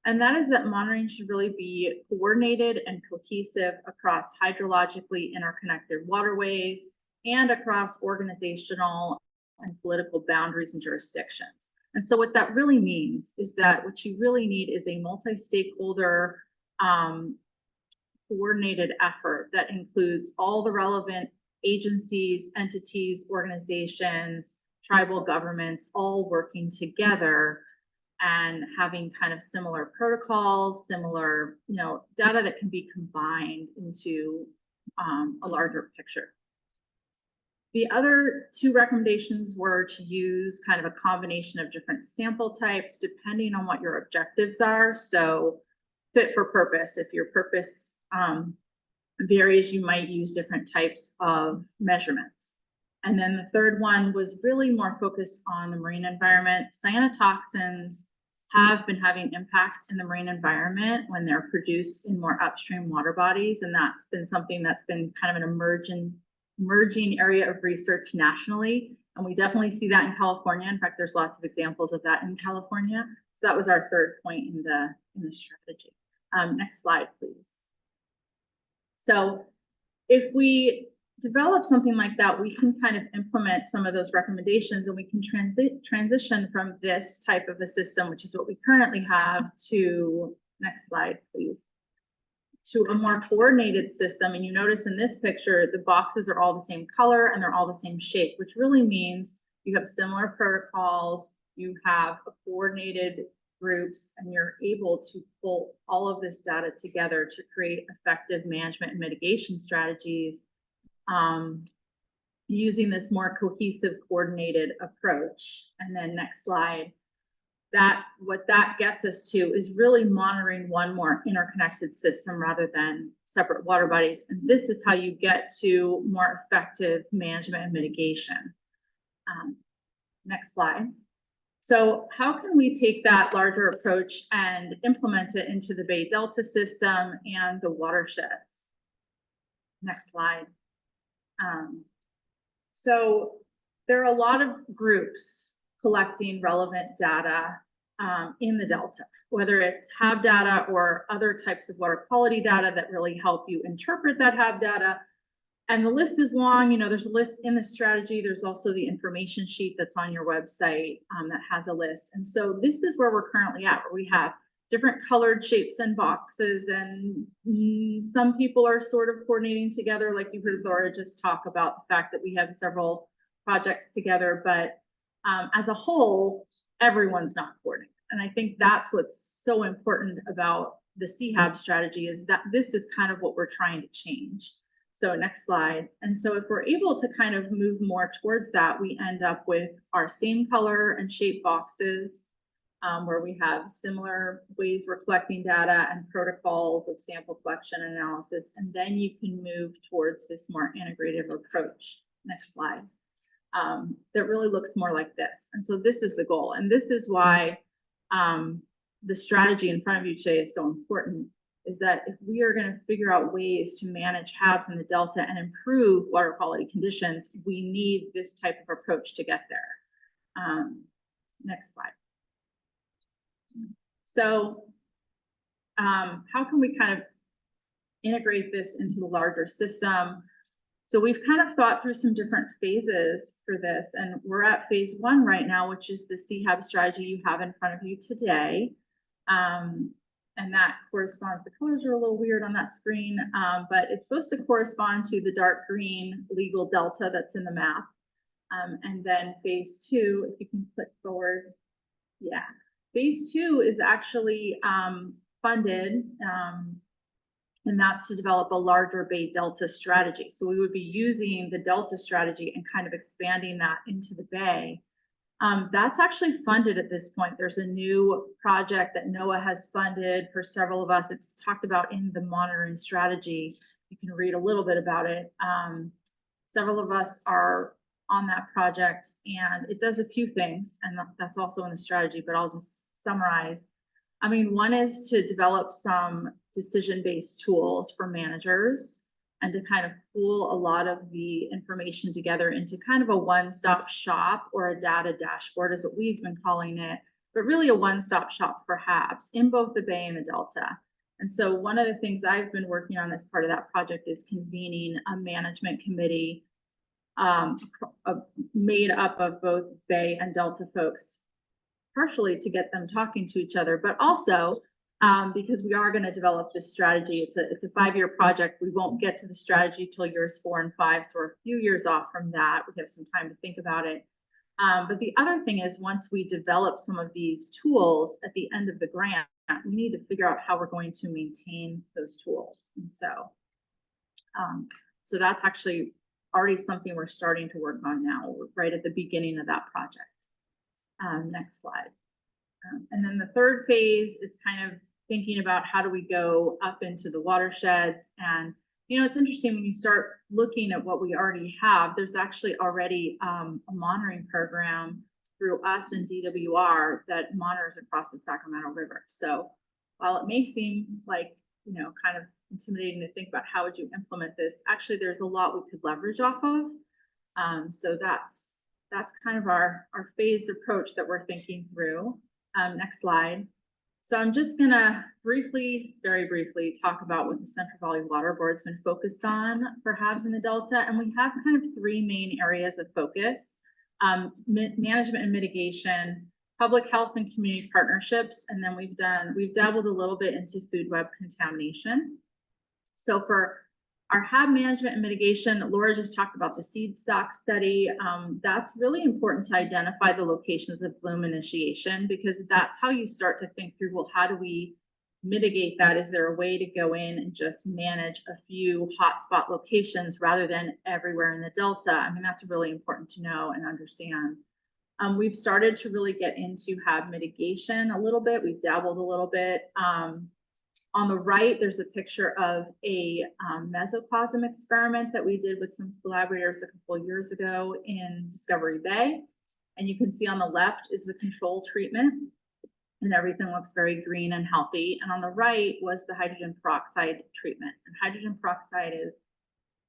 And that is that monitoring should really be coordinated and cohesive across hydrologically interconnected waterways and across organizational and political boundaries and jurisdictions. And so what that really means is that what you really need is a multi-stakeholder coordinated effort that includes all the relevant agencies, entities, organizations, tribal governments, all working together and having kind of similar protocols, similar, you know, data that can be combined into a larger picture. The other 2 recommendations were to use kind of a combination of different sample types depending on what your objectives are. So fit for purpose, if your purpose varies, you might use different types of measurements. And then the third one was really more focused on the marine environment. Cyanotoxins have been having impacts in the marine environment when they're produced in more upstream water bodies. And that's been something that's been kind of an emerging area of research nationally. And we definitely see that in California. In fact, there's lots of examples of that in California. So that was our third point in the strategy. Next slide, please. So if we develop something like that, we can kind of implement some of those recommendations and we can transition from this type of a system, which is what we currently have, to, next slide, please, to a more coordinated system. And you notice in this picture, the boxes are all the same color and they're all the same shape, which really means you have similar protocols, you have coordinated groups, and you're able to pull all of this data together to create effective management and mitigation strategies using this more cohesive, coordinated approach. And then next slide. What that gets us to is really monitoring one more interconnected system rather than separate water bodies. And this is how you get to more effective management and mitigation. Next slide. So how can we take that larger approach and implement it into the Bay Delta system and the watersheds? Next slide. So there are a lot of groups collecting relevant data in the Delta, whether it's HAB data or other types of water quality data that really help you interpret that HAB data. And the list is long, you know, there's a list in the strategy. There's also the information sheet that's on your website that has a list. And so this is where we're currently at, where we have different colored shapes and boxes, and some people are sort of coordinating together, like you heard Laura just talk about the fact that we have several projects together, but as a whole, everyone's not coordinated. And I think that's what's so important about the CHAB strategy, is that this is kind of what we're trying to change. So next slide. And so if we're able to kind of move more towards that, we end up with our same color and shape boxes where we have similar ways we're collecting data and protocols of sample collection and analysis. And then you can move towards this more integrative approach. Next slide. That really looks more like this. And so this is the goal. And this is why the strategy in front of you today is so important, is that if we are going to figure out ways to manage HABs in the Delta and improve water quality conditions, we need this type of approach to get there. Next slide. So how can we kind of integrate this into the larger system. So we've kind of thought through some different phases for this, and we're at phase 1 right now, which is the CHAB strategy you have in front of you today. And that corresponds, the colors are a little weird on that screen, but it's supposed to correspond to the dark green legal delta that's in the map. And then phase 2, if you can click forward. Yeah, phase 2 is actually funded, and that's to develop a larger Bay Delta strategy. So we would be using the Delta strategy and kind of expanding that into the Bay. That's actually funded at this point. There's a new project that NOAA has funded for several of us. It's talked about in the monitoring strategy. You can read a little bit about it. Several of us are on that project, and it does a few things, and that's also in the strategy, but I'll just summarize. I mean, one is to develop some decision-based tools for managers and to kind of pool a lot of the information together into kind of a one-stop shop, or a data dashboard is what we've been calling it, but really a one-stop shop for HABs in both the Bay and the Delta. And so one of the things I've been working on as part of that project is convening a management committee made up of both Bay and Delta folks, partially to get them talking to each other, but also because we are going to develop this strategy. It's a 5-year project. We won't get to the strategy till years 4 and 5, so we're a few years off from that. We have some time to think about it. But the other thing is, once we develop some of these tools at the end of the grant, we need to figure out how we're going to maintain those tools. And so, so that's actually already something we're starting to work on now. We're right at the beginning of that project. Next slide. And then the third phase is kind of thinking about how do we go up into the watersheds. And, you know, it's interesting when you start looking at what we already have, there's actually already a monitoring program through us and DWR that monitors across the Sacramento River. So while it may seem like, you know, kind of intimidating to think about how would you implement this, actually there's a lot we could leverage off of. So that's kind of our phased approach that we're thinking through. Next slide. So I'm just gonna briefly, very briefly, talk about what the Central Valley Water Board's been focused on for HABs in the Delta. And we have kind of 3 main areas of focus: management and mitigation, public health and community partnerships, and then we've dabbled a little bit into food web contamination. So for our HAB management and mitigation, Laura just talked about the seed stock study. That's really important to identify the locations of bloom initiation, because that's how you start to think through, well, how do we mitigate that? Is there a way to go in and just manage a few hotspot locations rather than everywhere in the Delta? I mean, that's really important to know and understand. We've started to really get into HAB mitigation a little bit. We've dabbled a little bit. On the right, there's a picture of a mesoplasm experiment that we did with some collaborators a couple of years ago in Discovery Bay. And you can see on the left is the control treatment, and everything looks very green and healthy. And on the right was the hydrogen peroxide treatment. And hydrogen peroxide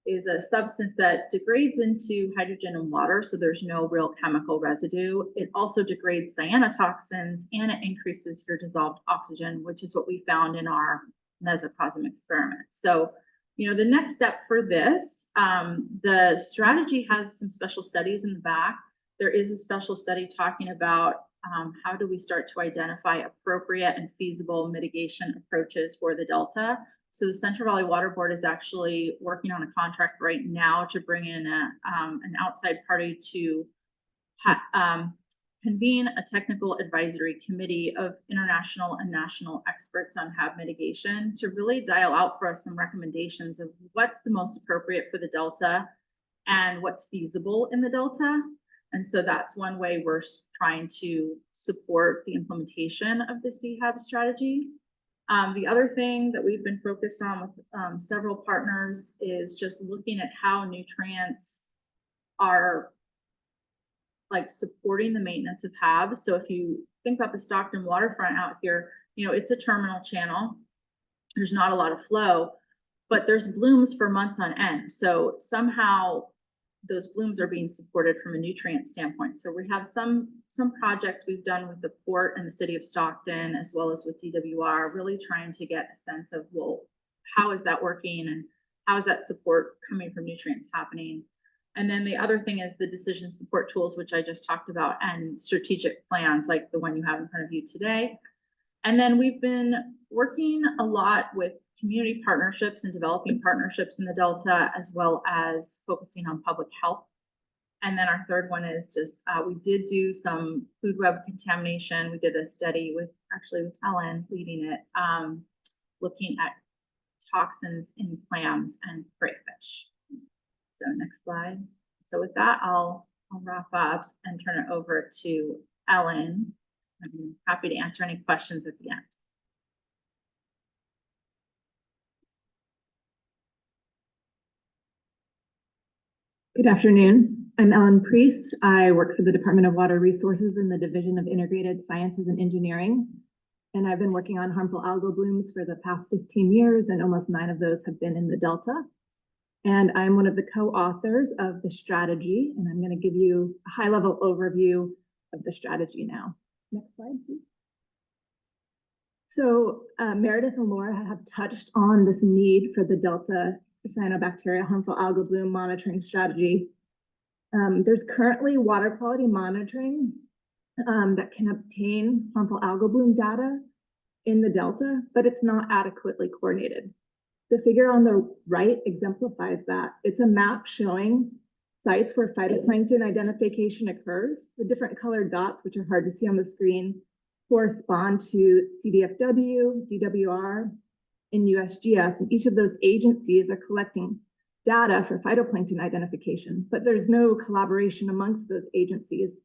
is a substance that degrades into hydrogen and water, so there's no real chemical residue. It also degrades cyanotoxins, and it increases your dissolved oxygen, which is what we found in our mesoplasm experiment. So, you know, the next step for this, the strategy has some special studies in the back. There is a special study talking about how do we start to identify appropriate and feasible mitigation approaches for the Delta. So the Central Valley Water Board is actually working on a contract right now to bring in an outside party to convene a technical advisory committee of international and national experts on HAB mitigation to really dial out for us some recommendations of what's the most appropriate for the Delta and what's feasible in the Delta. And so that's one way we're trying to support the implementation of the CHAB strategy. The other thing that we've been focused on with several partners is just looking at how nutrients are like supporting the maintenance of HAB. So if you think about the Stockton waterfront out here, you know, it's a terminal channel. There's not a lot of flow, but there's blooms for months on end. So somehow those blooms are being supported from a nutrient standpoint. So we have some projects we've done with the port and the city of Stockton, as well as with DWR, really trying to get a sense of, well, how is that working and how is that support coming from nutrients happening? And then the other thing is the decision support tools, which I just talked about, and strategic plans like the one you have in front of you today. And then we've been working a lot with community partnerships and developing partnerships in the Delta, as well as focusing on public health. And then our third one is just, we did do some food web contamination. We did a study with Ellen leading it, looking at toxins in clams and crayfish. So next slide. So with that, I'll wrap up and turn it over to Ellen. I'm happy to answer any questions at the end. Good afternoon. I'm Ellen Priest. I work for the Department of Water Resources in the Division of Integrated Sciences and Engineering. And I've been working on harmful algal blooms for the past 15 years, and almost 9 of those have been in the Delta. And I'm one of the co-authors of the strategy, and I'm going to give you a high-level overview of the strategy now. Next slide, please. So Meredith and Laura have touched on this need for the Delta Cyanobacteria harmful algal bloom monitoring strategy. There's currently water quality monitoring that can obtain harmful algal bloom data in the Delta, but it's not adequately coordinated. The figure on the right exemplifies that. It's a map showing sites where phytoplankton identification occurs. The different colored dots, which are hard to see on the screen, correspond to CDFW, DWR, and USGS, and each of those agencies are collecting data for phytoplankton identification, but there's no collaboration amongst those agencies.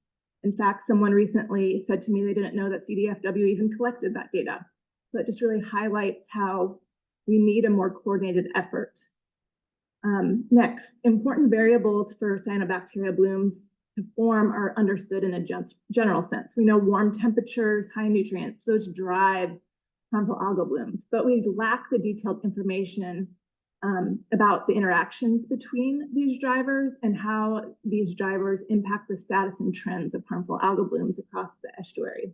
In fact, someone recently said to me they didn't know that CDFW even collected that data. So it just really highlights how we need a more coordinated effort. Next, important variables for cyanobacteria blooms to form are understood in a general sense. We know warm temperatures, high nutrients, those drive harmful algal blooms, but we lack the detailed information about the interactions between these drivers and how these drivers impact the status and trends of harmful algal blooms across the estuary.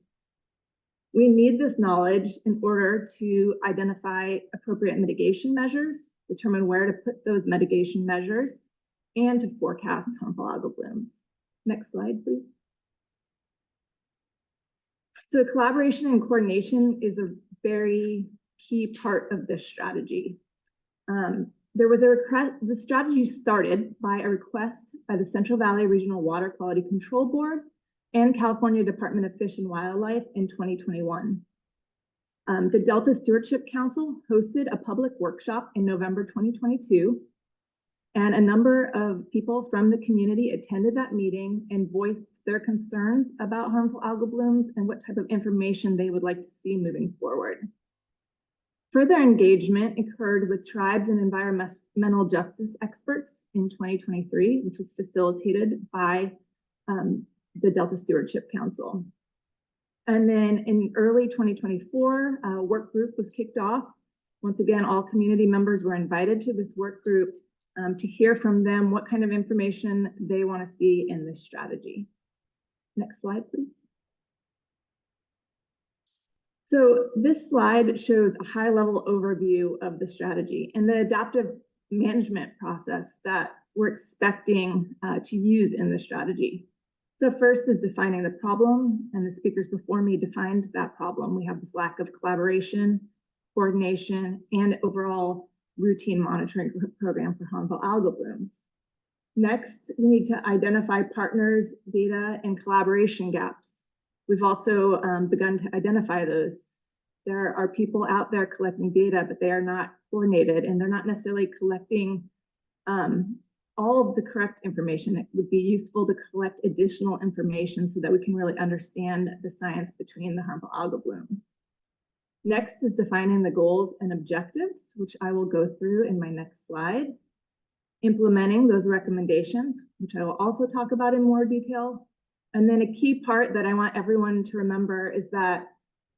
We need this knowledge in order to identify appropriate mitigation measures, determine where to put those mitigation measures, and to forecast harmful algal blooms. Next slide, please. So collaboration and coordination is a very key part of this strategy. There was a request, the strategy started by a request by the Central Valley Regional Water Quality Control Board and California Department of Fish and Wildlife in 2021. The Delta Stewardship Council hosted a public workshop in November 2022, and a number of people from the community attended that meeting and voiced their concerns about harmful algal blooms and what type of information they would like to see moving forward. Further engagement occurred with tribes and environmental justice experts in 2023, which was facilitated by the Delta Stewardship Council. And then in early 2024, a work group was kicked off. Once again, all community members were invited to this work group to hear from them what kind of information they want to see in this strategy. Next slide, please. So this slide shows a high-level overview of the strategy and the adaptive management process that we're expecting to use in the strategy. So first is defining the problem, and the speakers before me defined that problem. We have this lack of collaboration, coordination, and overall routine monitoring program for harmful algal blooms. Next, we need to identify partners, data, and collaboration gaps. We've also begun to identify those. There are people out there collecting data, but they are not coordinated, and they're not necessarily collecting all of the correct information. It would be useful to collect additional information so that we can really understand the science between the harmful algal blooms. Next is defining the goals and objectives, which I will go through in my next slide. Implementing those recommendations, which I will also talk about in more detail. And then a key part that I want everyone to remember is that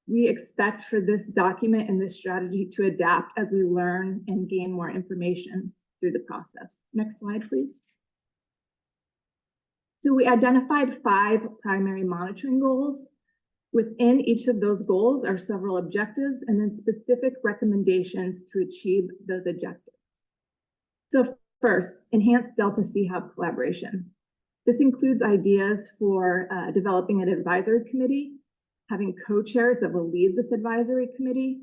we expect for this document and this strategy to adapt as we learn and gain more information through the process. Next slide, please. So we identified 5 primary monitoring goals. Within each of those goals are several objectives and then specific recommendations to achieve those objectives. So first, enhance Delta CHAB collaboration. This includes ideas for developing an advisory committee, having co-chairs that will lead this advisory committee.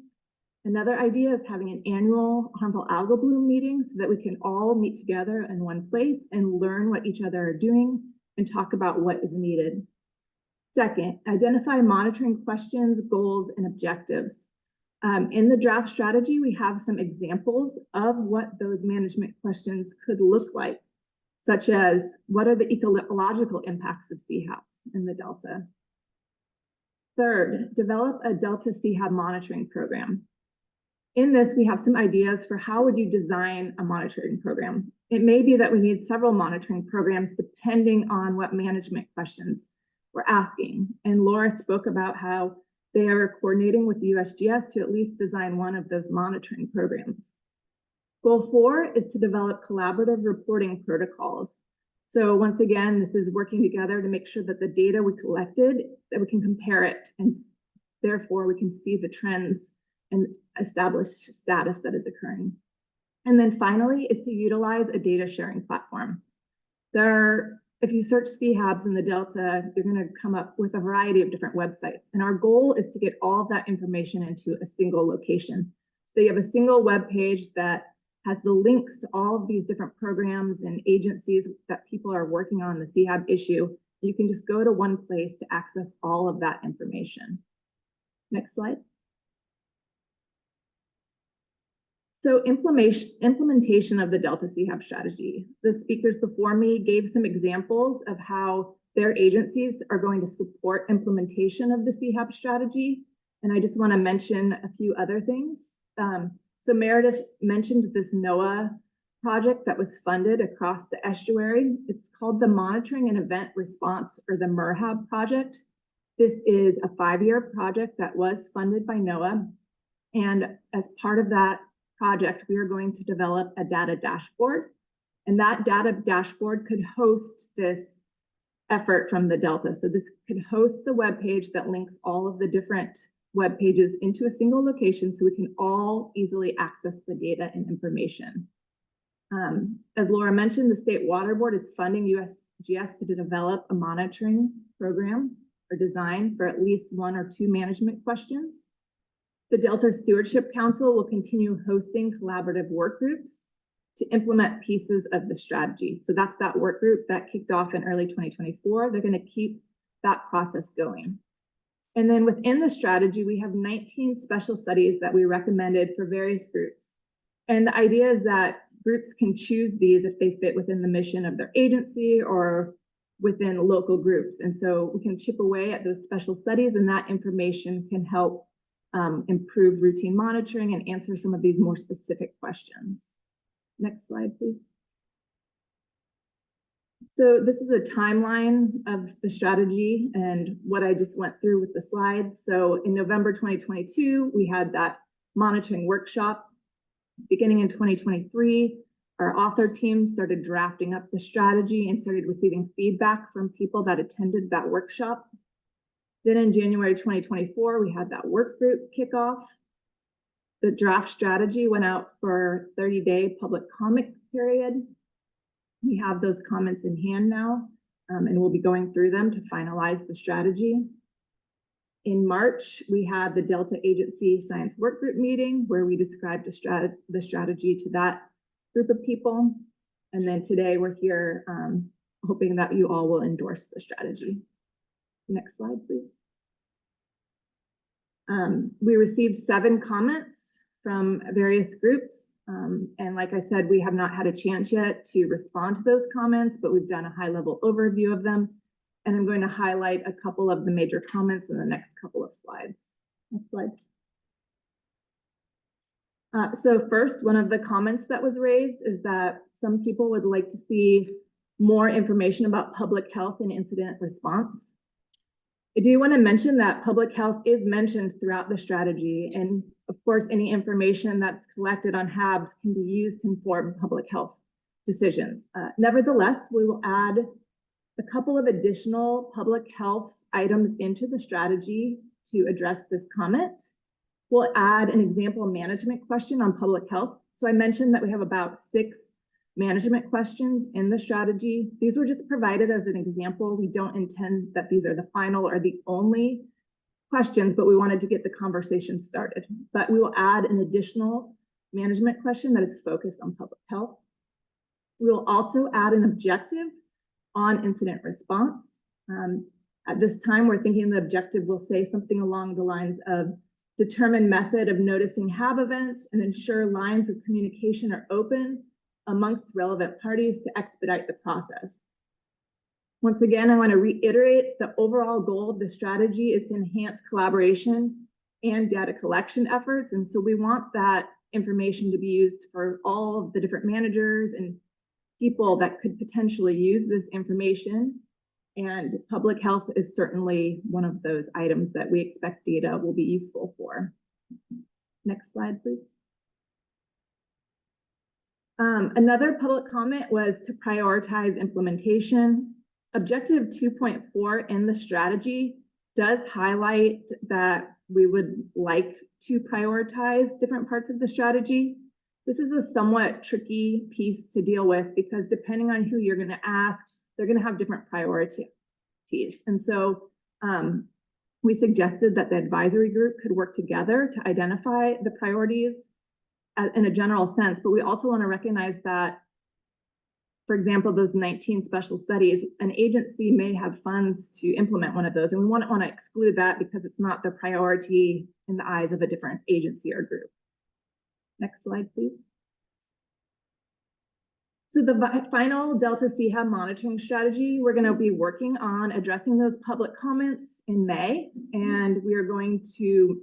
Another idea is having an annual harmful algal bloom meeting so that we can all meet together in one place and learn what each other are doing and talk about what is needed. Second, identify monitoring questions, goals, and objectives. In the draft strategy, we have some examples of what those management questions could look like, such as what are the ecological impacts of CHABs in the Delta? Third, develop a Delta CHAB monitoring program. In this, we have some ideas for how would you design a monitoring program. It may be that we need several monitoring programs depending on what management questions we're asking. And Laura spoke about how they are coordinating with the USGS to at least design one of those monitoring programs. Goal 4 is to develop collaborative reporting protocols. So once again, this is working together to make sure that the data we collected, that we can compare it, and therefore we can see the trends and establish status that is occurring. And then finally is to utilize a data sharing platform. If you search CHABs in the Delta, you're going to come up with a variety of different websites. And our goal is to get all of that information into a single location. So you have a single web page that has the links to all of these different programs and agencies that people are working on the CHAB issue. You can just go to one place to access all of that information. Next slide. So implementation of the Delta CHAB strategy. The speakers before me gave some examples of how their agencies are going to support implementation of the CHAB strategy. And I just want to mention a few other things. So Meredith mentioned this NOAA project that was funded across the estuary. It's called the Monitoring and Event Response, or the MERHAB project. This is a 5-year project that was funded by NOAA. And as part of that project, we are going to develop a data dashboard. And that data dashboard could host this effort from the Delta. So this could host the web page that links all of the different web pages into a single location so we can all easily access the data and information. As Laura mentioned, the State Water Board is funding USGS to develop a monitoring program or design for at least 1 or 2 management questions. The Delta Stewardship Council will continue hosting collaborative work groups to implement pieces of the strategy. So that's that work group that kicked off in early 2024. They're going to keep that process going. And then within the strategy, we have 19 special studies that we recommended for various groups. And the idea is that groups can choose these if they fit within the mission of their agency or within local groups. And so we can chip away at those special studies, and that information can help improve routine monitoring and answer some of these more specific questions. Next slide, please. So this is a timeline of the strategy and what I just went through with the slides. So in November 2022, we had that monitoring workshop. Beginning in 2023, our author team started drafting up the strategy and started receiving feedback from people that attended that workshop. Then in January 2024, we had that work group kickoff. The draft strategy went out for a 30-day public comment period. We have those comments in hand now, and we'll be going through them to finalize the strategy. In March, we had the Delta Agency Science Work Group meeting where we described the strategy to that group of people. And then today we're here hoping that you all will endorse the strategy. Next slide, please. We received 7 comments from various groups. And like I said, we have not had a chance yet to respond to those comments, but we've done a high-level overview of them. And I'm going to highlight a couple of the major comments in the next couple of slides. Next slide. So first, one of the comments that was raised is that some people would like to see more information about public health and incident response. I do want to mention that public health is mentioned throughout the strategy, and of course, any information that's collected on HABs can be used to inform public health decisions. Nevertheless, we will add a couple of additional public health items into the strategy to address this comment. We'll add an example management question on public health. So I mentioned that we have about 6 management questions in the strategy. These were just provided as an example. We don't intend that these are the final or the only questions, but we wanted to get the conversation started. But we will add an additional management question that is focused on public health. We will also add an objective on incident response. At this time, we're thinking the objective will say something along the lines of determine method of noticing HAB events and ensure lines of communication are open amongst relevant parties to expedite the process. Once again, I want to reiterate the overall goal of the strategy is to enhance collaboration and data collection efforts. And so we want that information to be used for all of the different managers and people that could potentially use this information. And public health is certainly one of those items that we expect data will be useful for. Next slide, please. Another public comment was to prioritize implementation. Objective 2.4 in the strategy does highlight that we would like to prioritize different parts of the strategy. This is a somewhat tricky piece to deal with because depending on who you're going to ask, they're going to have different priorities. And so we suggested that the advisory group could work together to identify the priorities in a general sense, but we also want to recognize that, for example, those 19 special studies, an agency may have funds to implement one of those, and we want to exclude that because it's not the priority in the eyes of a different agency or group. Next slide, please. So the final Delta CHAB monitoring strategy, we're going to be working on addressing those public comments in May, and we are going to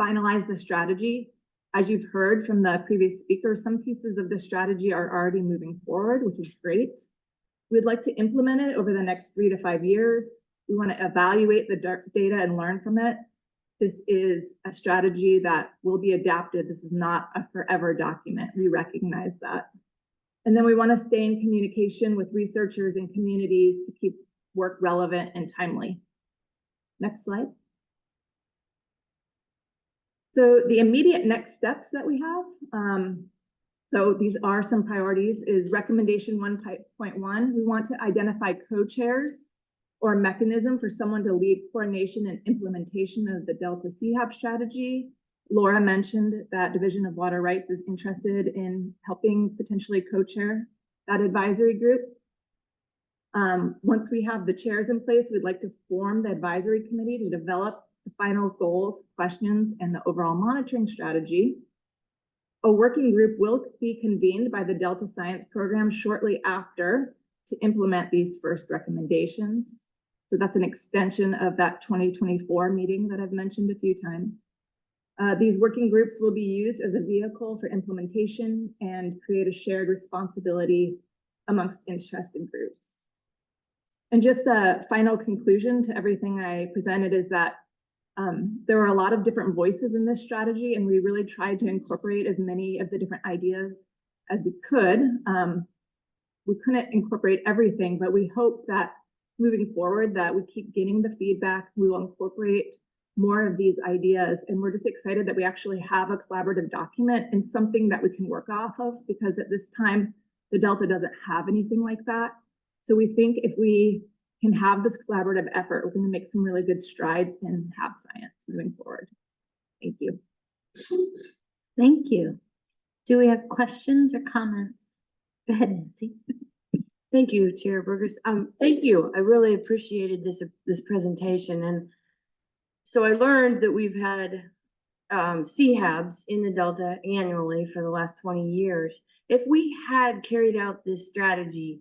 finalize the strategy. As you've heard from the previous speaker, some pieces of the strategy are already moving forward, which is great. We'd like to implement it over the next 3 to 5 years. We want to evaluate the data and learn from it. This is a strategy that will be adapted. This is not a forever document. We recognize that. And then we want to stay in communication with researchers and communities to keep work relevant and timely. Next slide. So the immediate next steps that we have, so these are some priorities, is recommendation 1.1. We want to identify co-chairs or a mechanism for someone to lead coordination and implementation of the Delta CHAB strategy. Laura mentioned that Division of Water Rights is interested in helping potentially co-chair that advisory group. Once we have the chairs in place, we'd like to form the advisory committee to develop the final goals, questions, and the overall monitoring strategy. A working group will be convened by the Delta Science Program shortly after to implement these first recommendations. So that's an extension of that 2024 meeting that I've mentioned a few times. These working groups will be used as a vehicle for implementation and create a shared responsibility amongst interested groups. And just a final conclusion to everything I presented is that there were a lot of different voices in this strategy, and we really tried to incorporate as many of the different ideas as we could. We couldn't incorporate everything, but we hope that moving forward that we keep getting the feedback, we will incorporate more of these ideas, and we're just excited that we actually have a collaborative document and something that we can work off of, because at this time, the Delta doesn't have anything like that. So we think if we can have this collaborative effort, we're going to make some really good strides in HAB science moving forward. Thank you. Thank you. Do we have questions or comments? Go ahead, Nancy. Thank you, Chair Burgess. Thank you. I really appreciated this presentation. And so I learned that we've had CHABs in the Delta annually for the last 20 years. If we had carried out this strategy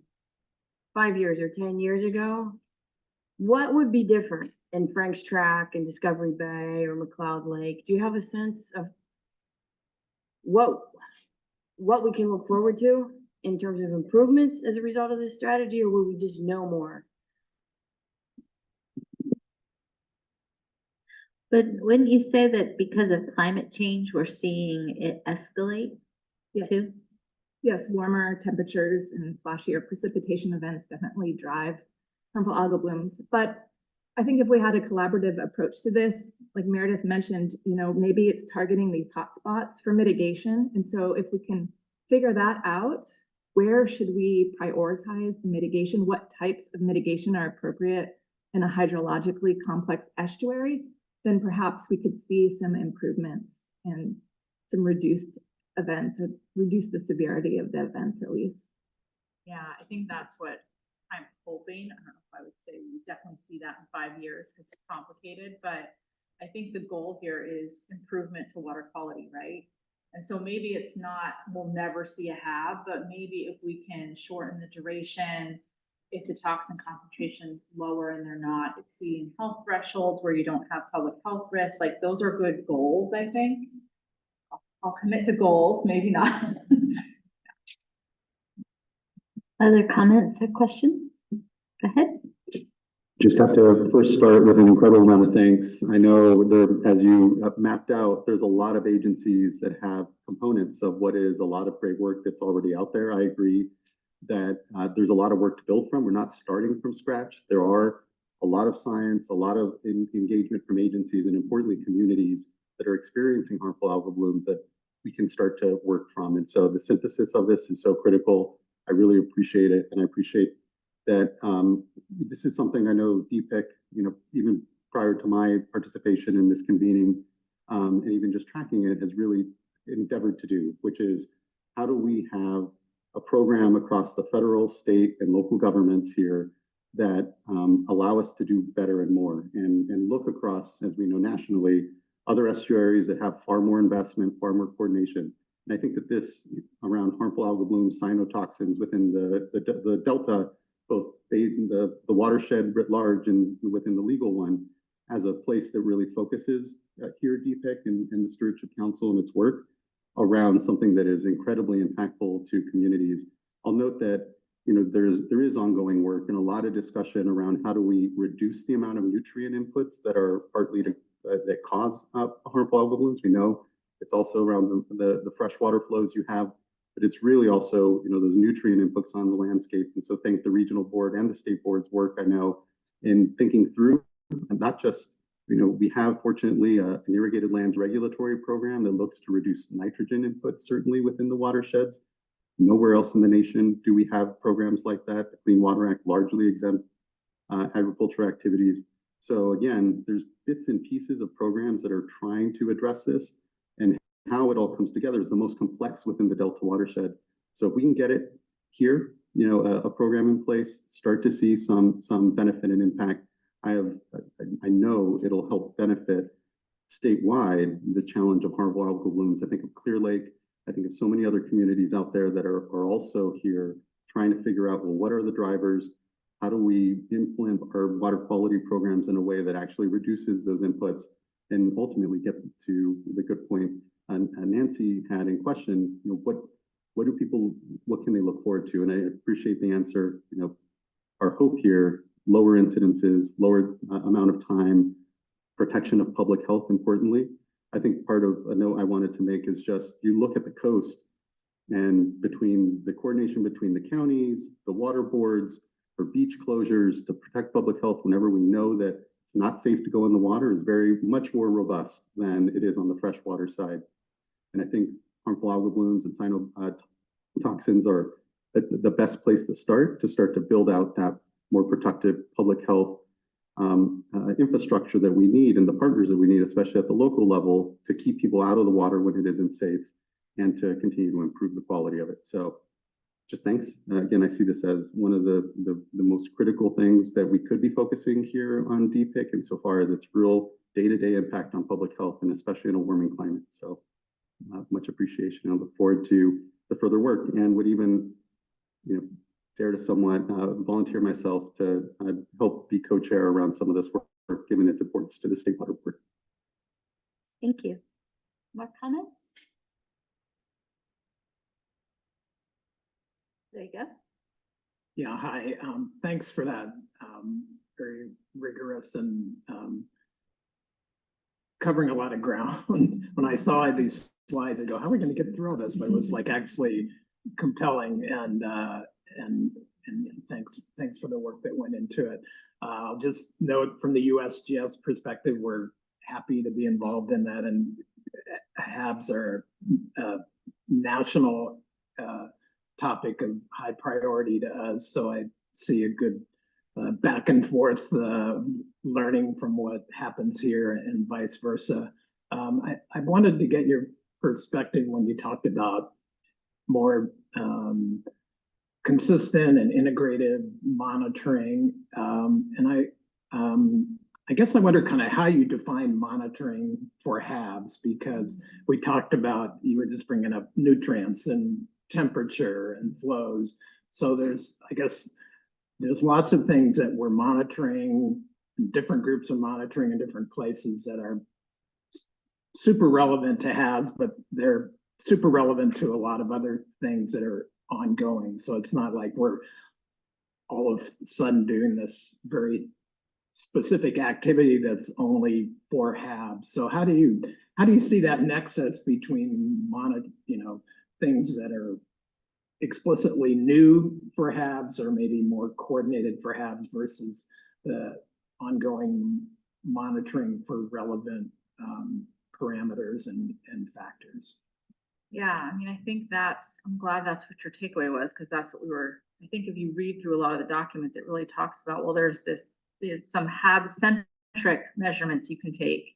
5 years or 10 years ago, what would be different in Frank's Track and Discovery Bay or McLeod Lake? Do you have a sense of what we can look forward to in terms of improvements as a result of this strategy, or will we just know more? But wouldn't you say that because of climate change, we're seeing it escalate too? Yes, warmer temperatures and flashier precipitation events definitely drive harmful algal blooms. But I think if we had a collaborative approach to this, like Meredith mentioned, maybe it's targeting these hotspots for mitigation. And so if we can figure that out, where should we prioritize the mitigation? What types of mitigation are appropriate in a hydrologically complex estuary? Then perhaps we could see some improvements and some reduced events, or reduce the severity of the events at least. Yeah, I think that's what I'm hoping. I don't know if I would say we definitely see that in 5 years because it's complicated, but I think the goal here is improvement to water quality, right? And so maybe it's not, we'll never see a have, but maybe if we can shorten the duration, if the toxin concentration's lower and they're not exceeding health thresholds where you don't have public health risks, like those are good goals, I think. I'll commit to goals, maybe not. Other comments or questions? Go ahead. Just have to first start with an incredible amount of thanks. I know as you have mapped out, there's a lot of agencies that have components of what is a lot of great work that's already out there. I agree that there's a lot of work to build from. We're not starting from scratch. There are a lot of science, a lot of engagement from agencies, and importantly, communities that are experiencing harmful algal blooms that we can start to work from. And so the synthesis of this is so critical. I really appreciate it. And I appreciate that this is something I know DPIIC, even prior to my participation in this convening, and even just tracking it, has really endeavored to do, which is how do we have a program across the federal, state, and local governments here that allow us to do better and more, and look across, as we know nationally, other estuaries that have far more investment, far more coordination. And I think that this around harmful algal blooms, cyanotoxins within the Delta, both the watershed writ large and within the legal one, as a place that really focuses here at DPIIC and the Stewardship Council and its work around something that is incredibly impactful to communities. I'll note that there is ongoing work and a lot of discussion around how do we reduce the amount of nutrient inputs that are partly that cause harmful algal blooms. We know it's also around the freshwater flows you have, but it's really also those nutrient inputs on the landscape. And so thank the regional board and the state board's work, I know, in thinking through, and not just we have fortunately an irrigated lands regulatory program that looks to reduce nitrogen inputs certainly within the watersheds. Nowhere else in the nation do we have programs like that. The Clean Water Act largely exempt agriculture activities. So again, there's bits and pieces of programs that are trying to address this, and how it all comes together is the most complex within the Delta watershed. So if we can get it here, a program in place, start to see some benefit and impact, I know it'll help benefit statewide the challenge of harmful algal blooms. I think of Clear Lake. I think of so many other communities out there that are also here trying to figure out, well, what are the drivers? How do we implement our water quality programs in a way that actually reduces those inputs and ultimately get to the good point Nancy had in question, what can they look forward to? And I appreciate the answer. Our hope here, lower incidences, lower amount of time, protection of public health, importantly. I think part of a note I wanted to make is just, you look at the coast and between the coordination between the counties, the water boards, for beach closures to protect public health whenever we know that it's not safe to go in the water is very much more robust than it is on the freshwater side. And I think harmful algal blooms and cyanotoxins are the best place to start to build out that more productive public health infrastructure that we need and the partners that we need, especially at the local level, to keep people out of the water when it isn't safe and to continue to improve the quality of it. So just thanks. Again, I see this as one of the most critical things that we could be focusing here on DPIIC, and so far as its real day-to-day impact on public health, and especially in a warming climate. So much appreciation. I look forward to the further work, and would even dare to somewhat volunteer myself to help be co-chair around some of this work, given its importance to the State Water Board. Thank you. More comments? There you go. Yeah, hi. Thanks for that. Very rigorous and covering a lot of ground. When I saw these slides, I go, how are we going to get through all this? But it was like actually compelling, and thanks for the work that went into it. I'll just note from the USGS perspective, we're happy to be involved in that, and HABs are a national topic of high priority to us. So I see a good back and forth learning from what happens here and vice versa. I wanted to get your perspective when you talked about more consistent and integrated monitoring. And I guess I wonder kind of how you define monitoring for HABs, because we talked about, you were just bringing up nutrients and temperature and flows. So I guess there's lots of things that we're monitoring, different groups are monitoring in different places that are super relevant to HABs, but they're super relevant to a lot of other things that are ongoing. So it's not like we're all of a sudden doing this very specific activity that's only for HABs. So how do you see that nexus between things that are explicitly new for HABs or maybe more coordinated for HABs versus the ongoing monitoring for relevant parameters and factors? Yeah, I mean, I think I'm glad that's what your takeaway was, because that's what I think if you read through a lot of the documents, it really talks about, well, there's some HAB-centric measurements you can take.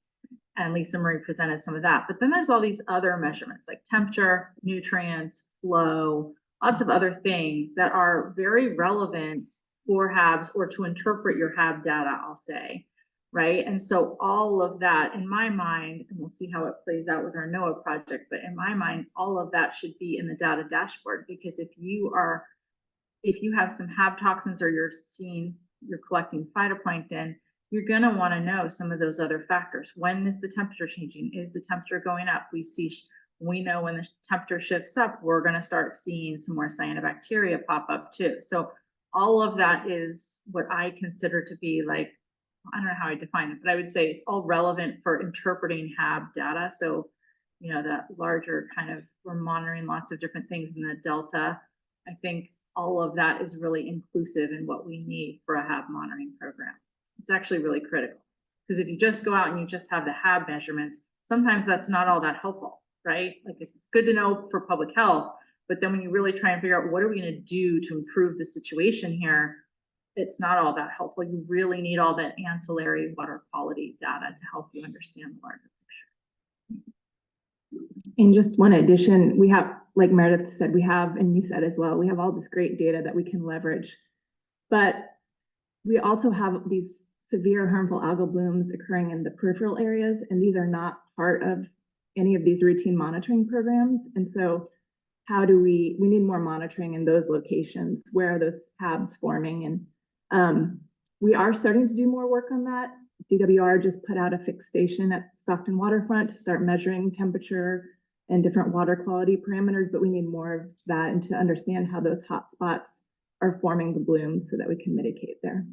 And Lisa Marie presented some of that. But then there's all these other measurements like temperature, nutrients, flow, lots of other things that are very relevant for HABs or to interpret your HAB data, I'll say, right? And so all of that, in my mind, and we'll see how it plays out with our NOAA project, but in my mind, all of that should be in the data dashboard, because if you have some HAB toxins or you're collecting phytoplankton, you're going to want to know some of those other factors. When is the temperature changing? Is the temperature going up? We know when the temperature shifts up, we're going to start seeing some more cyanobacteria pop up too. So all of that is what I consider to be like, I don't know how I define it, but I would say it's all relevant for interpreting HAB data. So, that larger kind of, we're monitoring lots of different things in the Delta. I think all of that is really inclusive in what we need for a HAB monitoring program. It's actually really critical, because if you just go out and you just have the HAB measurements, sometimes that's not all that helpful, right? Like, it's good to know for public health, but then when you really try and figure out what are we going to do to improve the situation here, it's not all that helpful. You really need all that ancillary water quality data to help you understand the larger picture. And just one addition, we have, like Meredith said, and you said as well, we have all this great data that we can leverage, but we also have these severe harmful algal blooms occurring in the peripheral areas, and these are not part of any of these routine monitoring programs. And so we need more monitoring in those locations. Where are those HABs forming? And we are starting to do more work on that. DWR just put out a fixed station at Stockton waterfront to start measuring temperature and different water quality parameters, but we need more of that and to understand how those hot spots are forming the blooms so that we can mitigate there.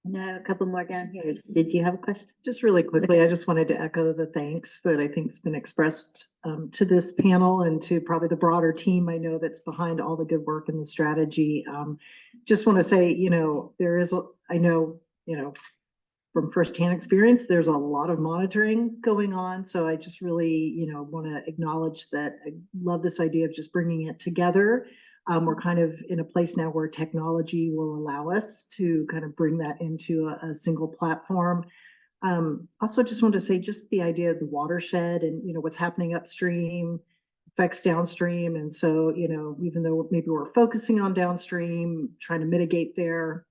No, a couple more down here. Did you have a question? Just really quickly, I just wanted to echo the thanks that I think has been expressed to this panel and to probably the broader team I know that's behind all the good work in the strategy. Just want to say, I know, from firsthand experience, there's a lot of monitoring going on. So I just really, want to acknowledge that I love this idea of just bringing it together. We're kind of in a place now where technology will allow us to kind of bring that into a single platform. Also, just want to say just the idea of the watershed and, what's happening upstream affects downstream. And so, even though maybe we're focusing on downstream, trying to mitigate there,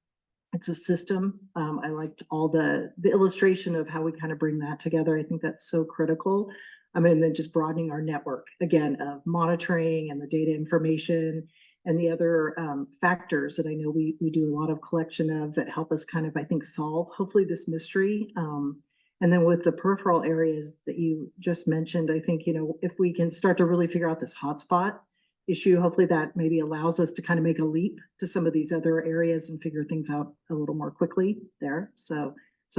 it's a system. I liked all the illustration of how we kind of bring that together. I think that's so critical. And then just broadening our network, again, of monitoring and the data information and the other factors that I know we do a lot of collection of that help us kind of, I think, solve hopefully this mystery. And then with the peripheral areas that you just mentioned, I think, if we can start to really figure out this hotspot issue, hopefully that maybe allows us to kind of make a leap to some of these other areas and figure things out a little more quickly there. So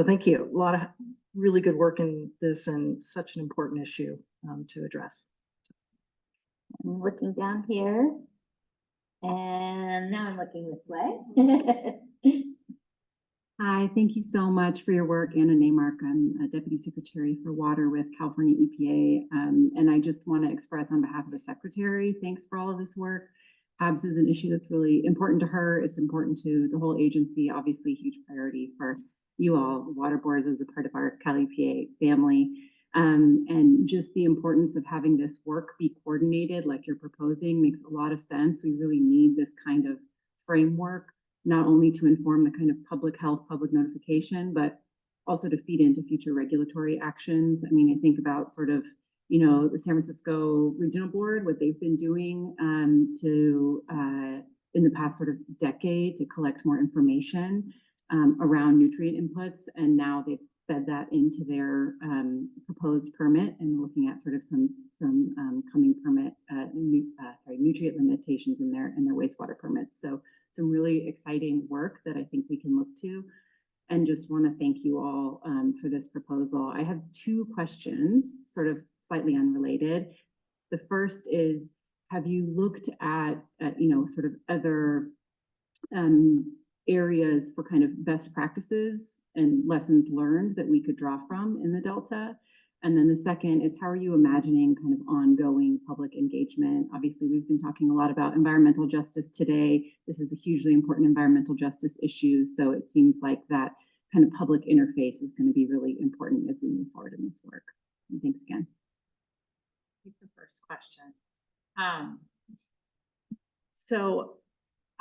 thank you. A lot of really good work in this and such an important issue to address. I'm looking down here. And now I'm looking this way. Hi, thank you so much for your work, Anna Neymark. I'm a Deputy Secretary for Water with California EPA. And I just want to express on behalf of the Secretary, thanks for all of this work. HABs is an issue that's really important to her. It's important to the whole agency, obviously a huge priority for you all, water boards as a part of our Cal EPA family. And just the importance of having this work be coordinated like you're proposing makes a lot of sense. We really need this kind of framework, not only to inform the kind of public health, public notification, but also to feed into future regulatory actions. I mean, I think about sort of, you know, the San Francisco Regional Board, what they've been doing in the past sort of decade to collect more information around nutrient inputs. And now they've fed that into their proposed permit and looking at sort of some coming permit, nutrient limitations in their wastewater permits. So some really exciting work that I think we can look to. And just want to thank you all for this proposal. I have two questions, sort of slightly unrelated. The first is, have you looked at you know, sort of other areas for kind of best practices and lessons learned that we could draw from in the Delta? And then the second is, how are you imagining kind of ongoing public engagement? Obviously, we've been talking a lot about environmental justice today. This is a hugely important environmental justice issue. So it seems like that kind of public interface is going to be really important as we move forward in this work. And thanks again. The first question. So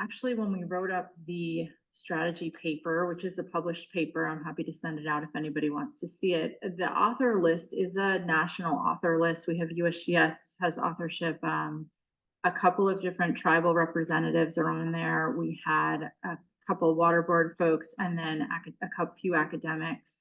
actually, when we wrote up the strategy paper, which is a published paper, I'm happy to send it out if anybody wants to see it. The author list is a national author list. We have USGS has authorship. A couple of different tribal representatives are on there. We had a couple water board folks and then a few academics.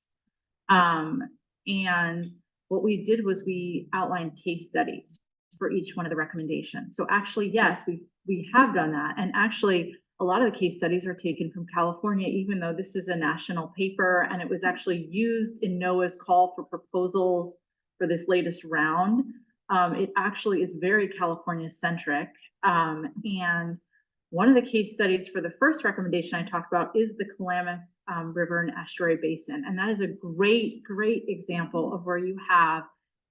And what we did was we outlined case studies for each one of the recommendations. So actually, yes, we have done that. And actually, a lot of the case studies are taken from California, even though this is a national paper, and it was actually used in NOAA's call for proposals for this latest round. It actually is very California centric. And one of the case studies for the first recommendation I talked about is the Klamath River and Estuary Basin. And that is a great, great example of where you have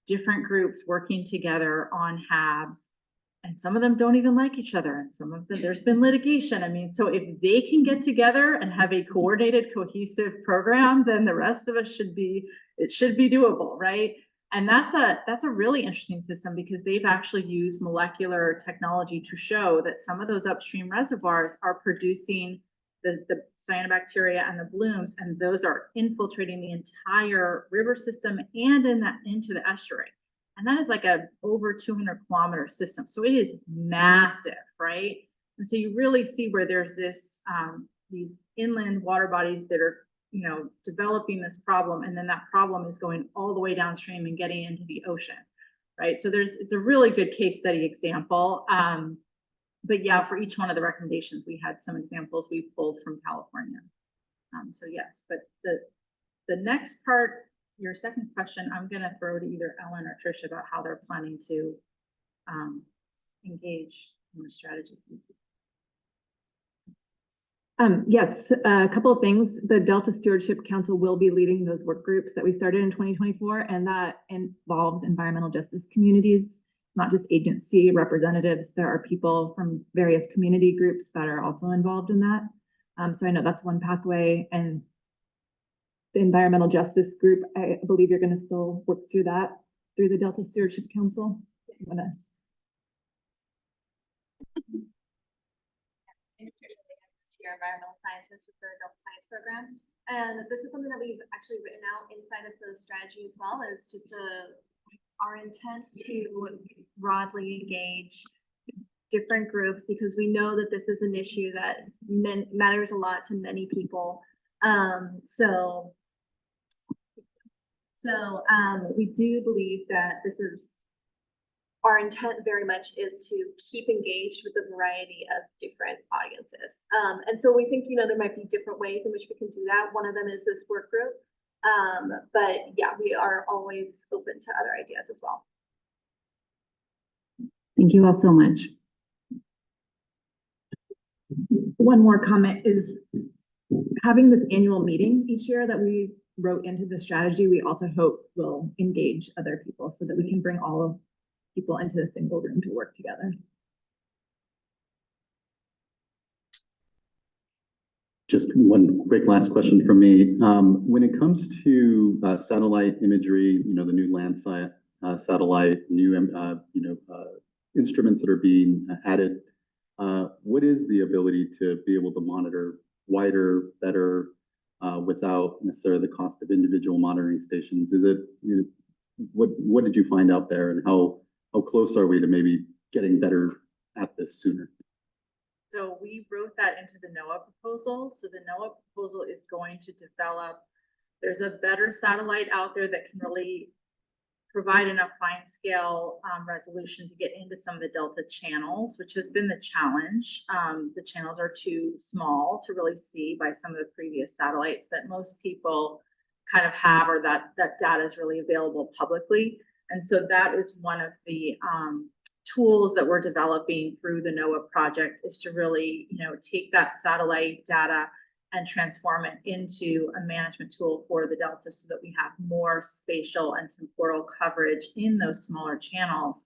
different groups working together on HABs. And some of them don't even like each other. And some of them, there's been litigation. I mean, so if they can get together and have a coordinated, cohesive program, then the rest of us it should be doable, right? And that's a really interesting system because they've actually used molecular technology to show that some of those upstream reservoirs are producing the cyanobacteria and the blooms, and those are infiltrating the entire river system and into the estuary. And that is like a over 200-kilometer system. So it is massive, right? And so you really see where there's this these inland water bodies that are, you know, developing this problem, and then that problem is going all the way downstream and getting into the ocean, right? So it's a really good case study example. But yeah, for each one of the recommendations, we had some examples we pulled from California. So yes, but the next part, your second question, I'm going to throw to either Ellen or Trish about how they're planning to engage in the strategy piece. Yes, a couple of things. The Delta Stewardship Council will be leading those work groups that we started in 2024, and that involves environmental justice communities, not just agency representatives. There are people from various community groups that are also involved in that. So I know that's one pathway, and the environmental justice group, I believe you're going to still work through that through the Delta Stewardship Council. Environmental scientist with the Delta Science program, and this is something that we've actually written out inside of the strategy as well, as just our intent to broadly engage different groups, because we know that this is an issue that matters a lot to many people. So we do believe that this is our intent very much is to keep engaged with a variety of different audiences. And so we think, you know, there might be different ways in which we can do that. One of them is this work group. But yeah, we are always open to other ideas as well. Thank you all so much. One more comment is having this annual meeting each year that we wrote into the strategy, we also hope will engage other people so that we can bring all of people into a single room to work together. Just one quick last question from me. When it comes to satellite imagery, the new Landsat satellite, new instruments that are being added, what is the ability to be able to monitor wider, better, without necessarily the cost of individual monitoring stations? Is it, what did you find out there, and how close are we to maybe getting better at this sooner? So we wrote that into the NOAA proposal. So the NOAA proposal is going to develop, there's a better satellite out there that can really provide enough fine scale resolution to get into some of the Delta channels, which has been the challenge. The channels are too small to really see by some of the previous satellites that most people kind of have, or that data is really available publicly. And so that is one of the tools that we're developing through the NOAA project, is to really, take that satellite data and transform it into a management tool for the Delta so that we have more spatial and temporal coverage in those smaller channels.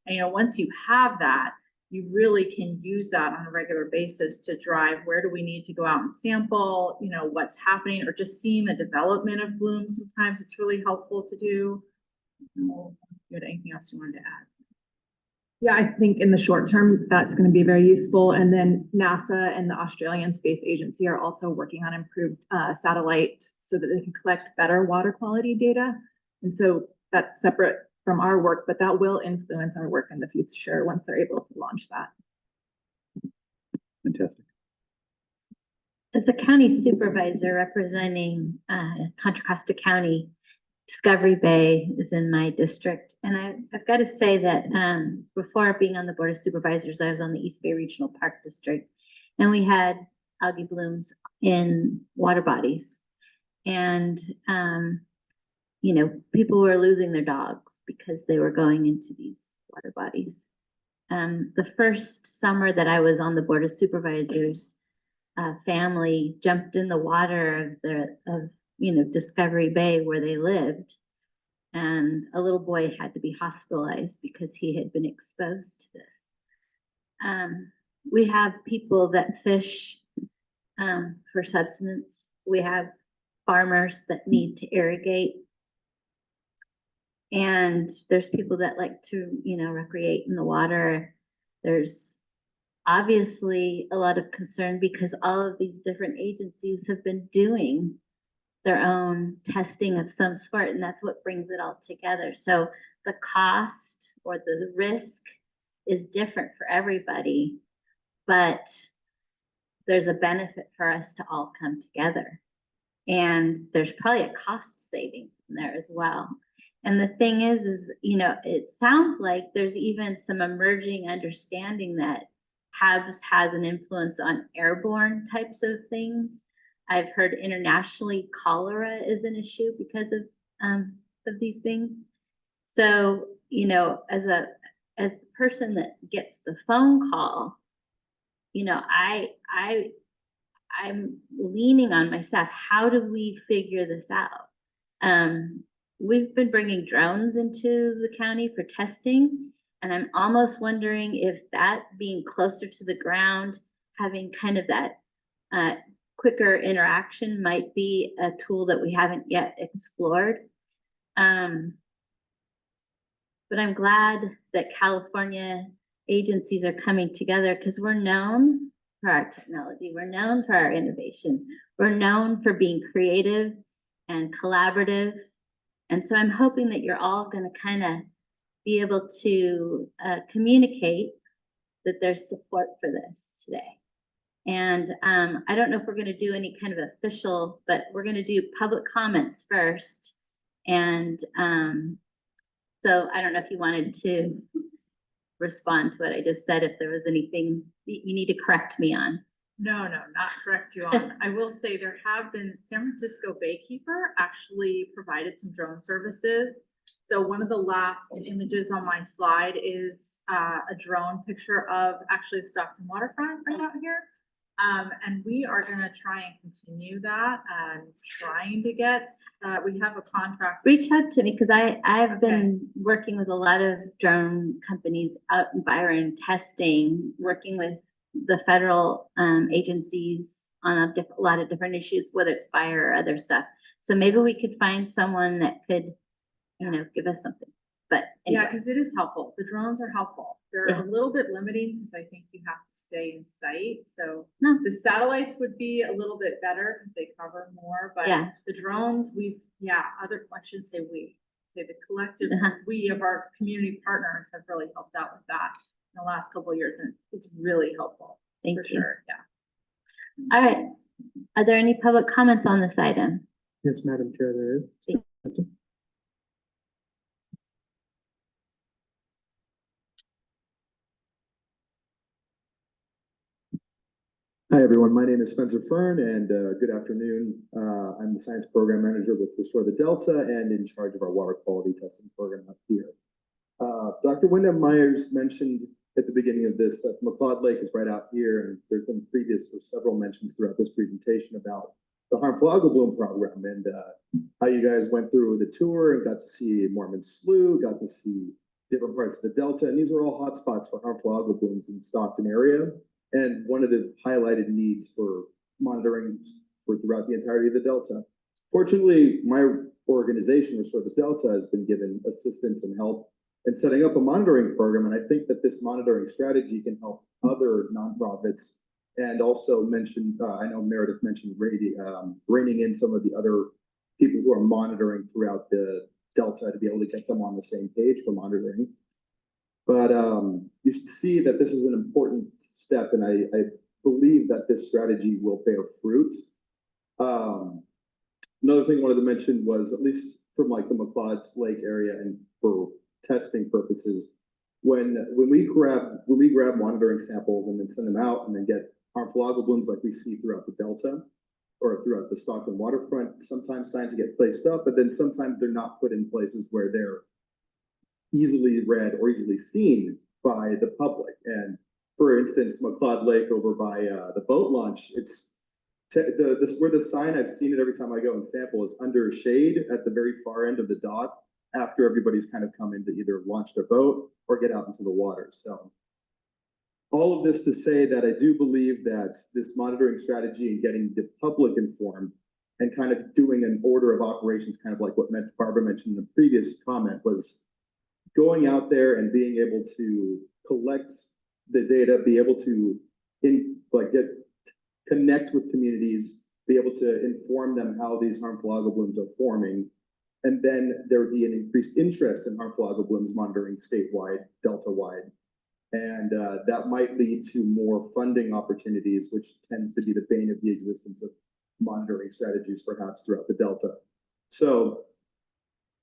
And, once you have that, you really can use that on a regular basis to drive where do we need to go out and sample, what's happening, or just seeing the development of blooms. Sometimes it's really helpful to do. You had anything else you wanted to add? Yeah, I think in the short term, that's going to be very useful. And then NASA and the Australian Space Agency are also working on improved satellite so that they can collect better water quality data. And so that's separate from our work, but that will influence our work in the future once they're able to launch that. Fantastic. As a county supervisor representing Contra Costa County, Discovery Bay is in my district. And I've got to say that before being on the Board of Supervisors, I was on the East Bay Regional Park District, and we had algae blooms in water bodies. And, people were losing their dogs because they were going into these water bodies. The first summer that I was on the Board of Supervisors, a family jumped in the water of Discovery Bay where they lived, and a little boy had to be hospitalized because he had been exposed to this. We have people that fish for subsistence. We have farmers that need to irrigate. And there's people that like to, recreate in the water. There's obviously a lot of concern because all of these different agencies have been doing their own testing of some sort, and that's what brings it all together. So the cost or the risk is different for everybody, but there's a benefit for us to all come together. And there's probably a cost saving in there as well. And the thing is, it sounds like there's even some emerging understanding that HABs has an influence on airborne types of things. I've heard internationally cholera is an issue because of these things. So, as the person that gets the phone call, I'm leaning on my staff. How do we figure this out? We've been bringing drones into the county for testing, and I'm almost wondering if that being closer to the ground, having kind of that quicker interaction might be a tool that we haven't yet explored. But I'm glad that California agencies are coming together because we're known for our technology. We're known for our innovation. We're known for being creative and collaborative. And so I'm hoping that you're all going to kind of be able to communicate that there's support for this today. And I don't know if we're going to do any kind of official, but we're going to do public comments first. And so I don't know if you wanted to respond to what I just said, if there was anything you need to correct me on. No, not correct you on. I will say there have been, San Francisco Baykeeper actually provided some drone services. So one of the last images on my slide is a drone picture of actually the Stockton waterfront right out here. And we are gonna try and continue that and trying to get, we have a contract. Reach out to me because I've been working with a lot of drone companies out in Byron testing, working with the federal agencies on a lot of different issues, whether it's fire or other stuff. So maybe we could find someone that could, you know, give us something. But Yeah, anyway. because it is helpful. The drones are helpful. They're Yeah. a little bit limiting because I think you have to stay in sight. So No. the satellites would be a little bit better because they cover more, but Yeah. the drones, I shouldn't say we, say the collective, Uh-huh. we of our community partners have really helped out with that in the last couple of years, and it's really helpful. Thank for you. sure. Yeah. All right. Are there any public comments on this item? Yes, Madam Chair, there is. Hi, everyone. My name is Spencer Fern, and good afternoon. I'm the Science Program Manager with Restore the Delta and in charge of our water quality testing program up here. Dr. Wyndham Myers mentioned at the beginning of this that McLeod Lake is right out here, and there's been previous or several mentions throughout this presentation about the harmful algal bloom program and how you guys went through the tour and got to see Mormon Slough, got to see different parts of the Delta, and these are all hotspots for harmful algal blooms in Stockton area. And one of the highlighted needs for monitoring for throughout the entirety of the Delta. Fortunately, my organization, Restore the Delta, has been given assistance and help in setting up a monitoring program. And I think that this monitoring strategy can help other nonprofits and also mention, I know Meredith mentioned reining in some of the other people who are monitoring throughout the Delta to be able to get them on the same page for monitoring. But you should see that this is an important step, and I believe that this strategy will bear fruit. Another thing I wanted to mention was, at least from like the McLeod Lake area and for testing purposes, when we grab monitoring samples and then send them out and then get harmful algal blooms like we see throughout the Delta or throughout the Stockton waterfront, sometimes signs get placed up, but then sometimes they're not put in places where they're easily read or easily seen by the public. And for instance, McLeod Lake over by the boat launch, it's where the sign, I've seen it every time I go and sample, is under shade at the very far end of the dot after everybody's kind of come in to either launch their boat or get out into the water. So all of this to say that I do believe that this monitoring strategy and getting the public informed and kind of doing an order of operations, kind of like what Barbara mentioned in the previous comment, was going out there and being able to collect the data, be able to connect with communities, be able to inform them how these harmful algal blooms are forming, and then there would be an increased interest in harmful algal blooms monitoring statewide, Delta-wide. And that might lead to more funding opportunities, which tends to be the bane of the existence of monitoring strategies perhaps throughout the Delta. So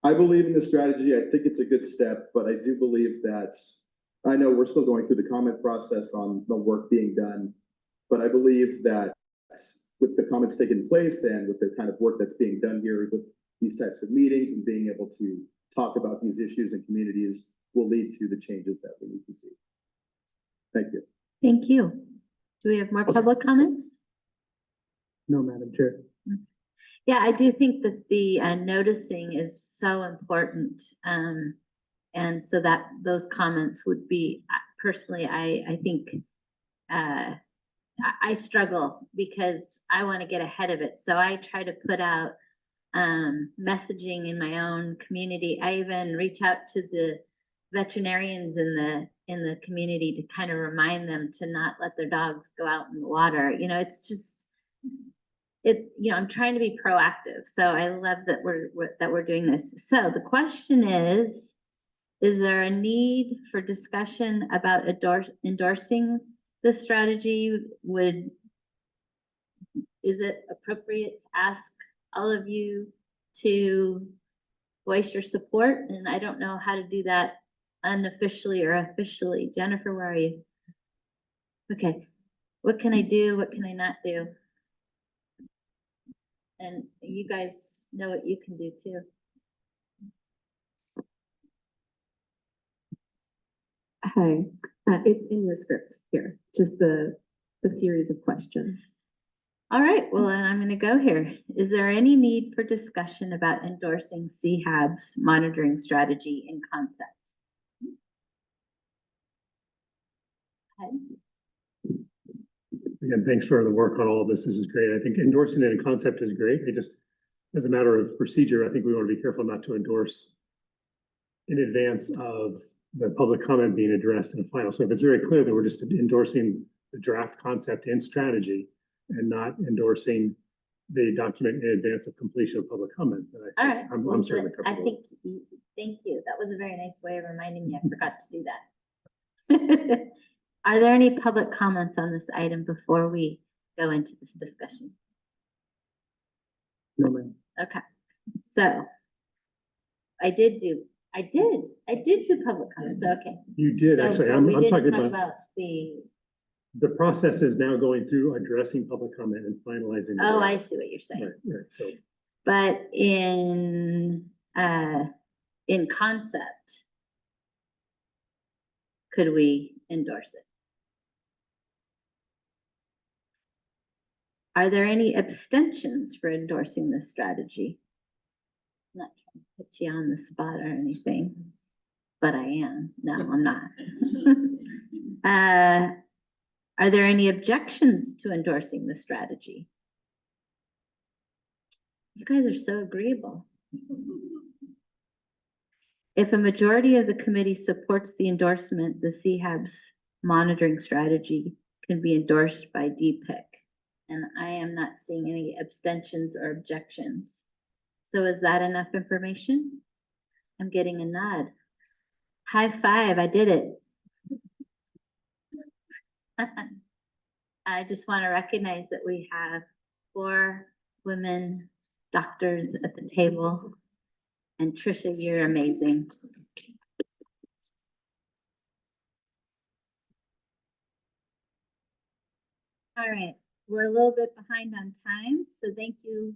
I believe in this strategy. I think it's a good step, but I do believe that, I know we're still going through the comment process on the work being done, but I believe that with the comments taking place and with the kind of work that's being done here with these types of meetings and being able to talk about these issues in communities will lead to the changes that we need to see. Thank you. Thank you. Do we have more public comments? No, Madam Chair. Yeah, I do think that the noticing is so important. And so that those comments would be, personally, I think I struggle because I want to get ahead of it. So I try to put out messaging in my own community. I even reach out to the veterinarians in the community to kind of remind them to not let their dogs go out in the water. You know, it's just, I'm trying to be proactive. So I love that we're doing this. So the question is there a need for discussion about endorsing the strategy? Is it appropriate to ask all of you to voice your support? And I don't know how to do that unofficially or officially. Jennifer, where are you? Okay. What can I do? What can I not do? And you guys know what you can do too. Hi, it's in your script here, just the the series of questions. All right, well, then I'm going to go here. Is there any need for discussion about endorsing CHAB's monitoring strategy in concept? Again, thanks for the work on all of this. This is great. I think endorsing it in concept is great. I just, as a matter of procedure, I think we want to be careful not to endorse in advance of the public comment being addressed in the final. So if it's very clear that we're just endorsing the draft concept and strategy and not endorsing the document in advance of completion of public comment, then All right. I'm certainly I comfortable. think, thank you. That was a very nice way of reminding me. I forgot to do that. Are there any public comments on this item before we go into this discussion? No, ma'am. Okay, so I did do public comments, okay. You did, So, actually. but I'm we didn't talking talk about the, process is now going through addressing public comment and finalizing. the oh, draft. I see what you're saying. Right, so But in concept, could we endorse it? Are there any abstentions for endorsing this strategy? I'm not trying to put you on the spot or anything, but I am. No, I'm not. Are there any objections to endorsing the strategy? You guys are so agreeable. If a majority of the committee supports the endorsement, the CHAB's monitoring strategy can be endorsed by DPIIC. And I am not seeing any abstentions or objections. So is that enough information? I'm getting a nod. High five, I did it. I just want to recognize that we have 4 women doctors at the table. And Trisha, you're amazing. All right, we're a little bit behind on time, so thank you.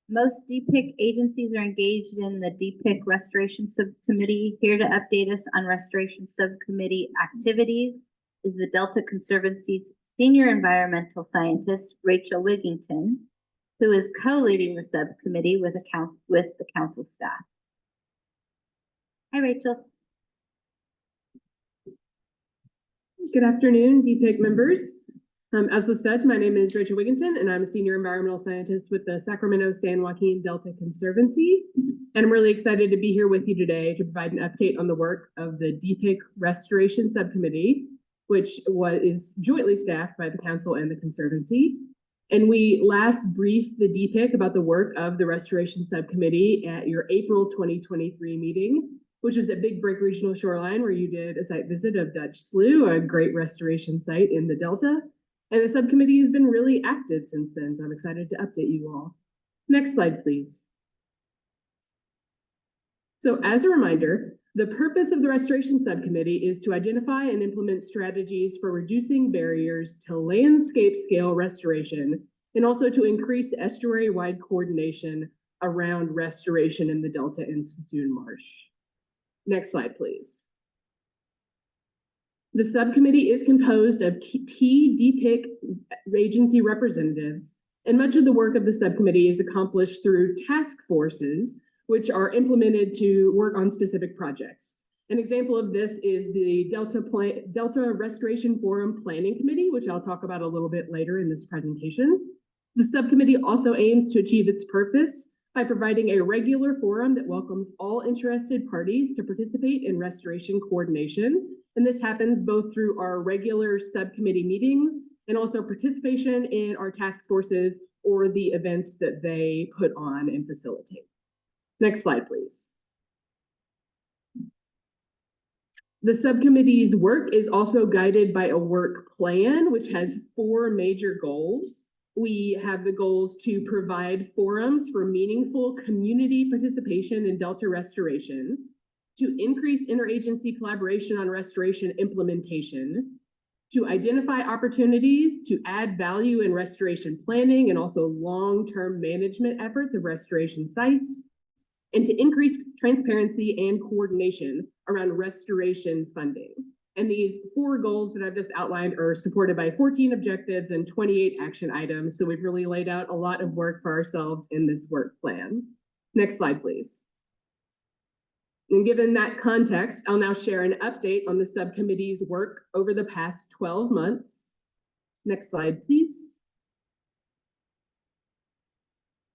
Most DPIIC agencies are engaged in the DPIIC Restoration Subcommittee. Here to update us on Restoration Subcommittee activities is the Delta Conservancy's Senior Environmental Scientist, Rachel Wigington, who is co-leading the subcommittee with the council staff. Hi, Rachel. Good afternoon, DPIIC members. As was said, my name is Rachel Wigington, and I'm a senior environmental scientist with the Sacramento San Joaquin Delta Conservancy. And I'm really excited to be here with you today to provide an update on the work of the DPIIC Restoration Subcommittee, which is jointly staffed by the council and the Conservancy. And we last briefed the DPIIC about the work of the Restoration Subcommittee at your April 2023 meeting, which is at Big Break Regional Shoreline, where you did a site visit of Dutch Slough, a great restoration site in the Delta. And the subcommittee has been really active since then, so I'm excited to update you all. Next slide, please. So as a reminder, the purpose of the Restoration Subcommittee is to identify and implement strategies for reducing barriers to landscape scale restoration, and also to increase estuary-wide coordination around restoration in the Delta and Sassoon Marsh. Next slide, please. The subcommittee is composed of key DPIIC agency representatives, and much of the work of the subcommittee is accomplished through task forces, which are implemented to work on specific projects. An example of this is the Delta Restoration Forum Planning Committee, which I'll talk about a little bit later in this presentation. The subcommittee also aims to achieve its purpose by providing a regular forum that welcomes all interested parties to participate in restoration coordination. And this happens both through our regular subcommittee meetings and also participation in our task forces or the events that they put on and facilitate. Next slide, please. The subcommittee's work is also guided by a work plan, which has 4 major goals. We have the goals to provide forums for meaningful community participation in Delta restoration, to increase interagency collaboration on restoration implementation, to identify opportunities to add value in restoration planning and also long-term management efforts of restoration sites, and to increase transparency and coordination around restoration funding. And these 4 goals that I've just outlined are supported by 14 objectives and 28 action items. So we've really laid out a lot of work for ourselves in this work plan. Next slide, please. And given that context, I'll now share an update on the subcommittee's work over the past 12 months. Next slide, please.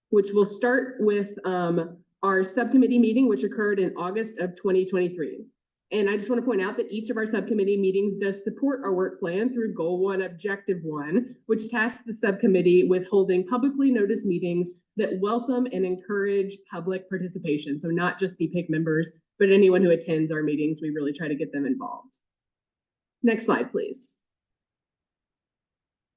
Which will start with our subcommittee meeting, which occurred in August of 2023. And I just want to point out that each of our subcommittee meetings does support our work plan through Goal 1, Objective 1, which tasks the subcommittee with holding publicly noticed meetings that welcome and encourage public participation. So not just DPIIC members, but anyone who attends our meetings, we really try to get them involved. Next slide, please.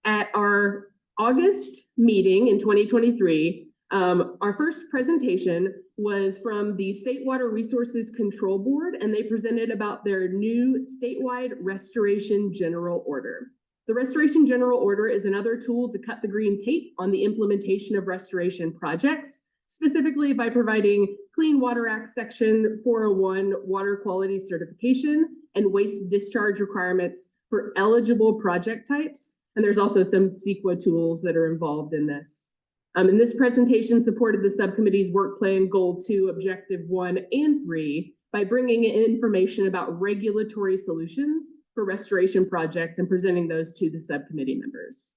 At our August meeting in 2023, our first presentation was from the State Water Resources Control Board, and they presented about their new statewide Restoration General Order. The Restoration General Order is another tool to cut the green tape on the implementation of restoration projects, specifically by providing Clean Water Act Section 401 water quality certification and waste discharge requirements for eligible project types. And there's also some CEQA tools that are involved in this. And this presentation supported the subcommittee's work plan Goal 2, Objective 1 and 3 by bringing in information about regulatory solutions for restoration projects and presenting those to the subcommittee members.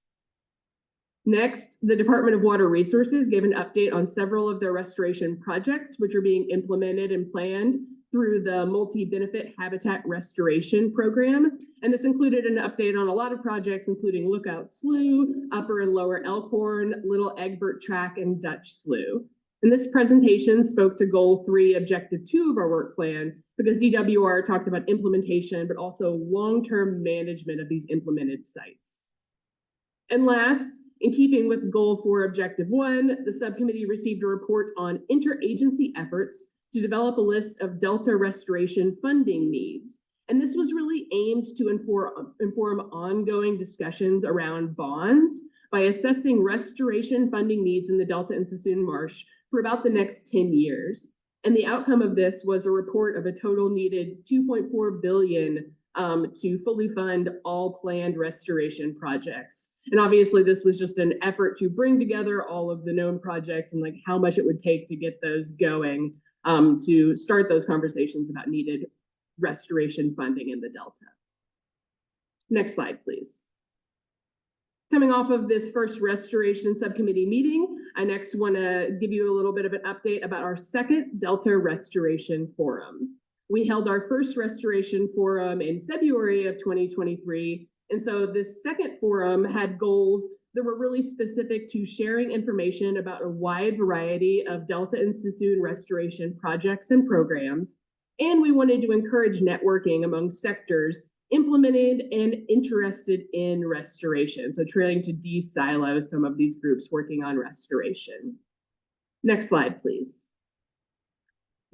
Next, the Department of Water Resources gave an update on several of their restoration projects, which are being implemented and planned through the Multi-Benefit Habitat Restoration Program. And this included an update on a lot of projects, including Lookout Slough, Upper and Lower Elkhorn, Little Egbert Track, and Dutch Slough. And this presentation spoke to Goal 3, Objective 2 of our work plan, because DWR talked about implementation, but also long-term management of these implemented sites. And last, in keeping with Goal 4, Objective 1, the subcommittee received a report on interagency efforts to develop a list of Delta restoration funding needs. And this was really aimed to inform ongoing discussions around bonds by assessing restoration funding needs in the Delta and Suisun Marsh for about the next 10 years. And the outcome of this was a report of a total needed $2.4 billion to fully fund all planned restoration projects. And obviously this was just an effort to bring together all of the known projects and like how much it would take to get those going to start those conversations about needed restoration funding in the Delta. Next slide, please. Coming off of this first restoration subcommittee meeting, I next want to give you a little bit of an update about our second Delta Restoration Forum. We held our first restoration forum in February of 2023. And so this second forum had goals that were really specific to sharing information about a wide variety of Delta and Suisun restoration projects and programs. And we wanted to encourage networking among sectors implemented and interested in restoration. So trying to de-silo some of these groups working on restoration. Next slide, please.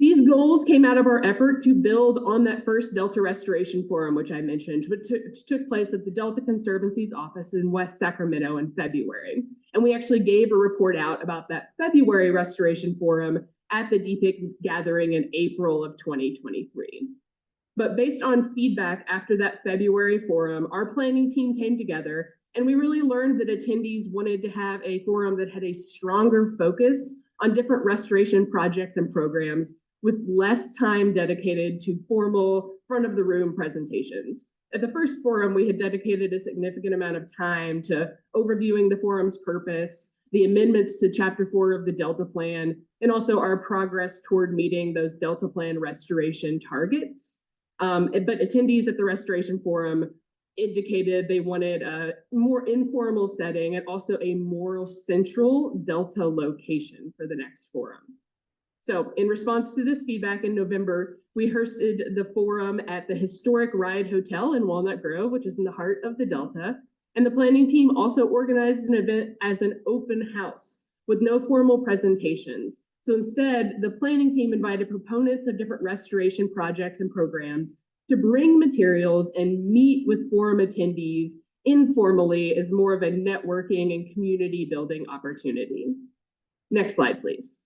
These goals came out of our effort to build on that first Delta Restoration Forum, which I mentioned, which took place at the Delta Conservancy's office in West Sacramento in February. And we actually gave a report out about that February Restoration Forum at the DPIIC gathering in April of 2023. But based on feedback after that February forum, our planning team came together and we really learned that attendees wanted to have a forum that had a stronger focus on different restoration projects and programs with less time dedicated to formal front of the room presentations. At the first forum, we had dedicated a significant amount of time to overviewing the forum's purpose, the amendments to Chapter 4 of the Delta Plan, and also our progress toward meeting those Delta Plan restoration targets. But attendees at the Restoration Forum indicated they wanted a more informal setting and also a more central Delta location for the next forum. So in response to this feedback in November, we hosted the forum at the historic Ride Hotel in Walnut Grove, which is in the heart of the Delta. And the planning team also organized an event as an open house with no formal presentations. So instead, the planning team invited proponents of different restoration projects and programs to bring materials and meet with forum attendees informally as more of a networking and community building opportunity. Next slide, please.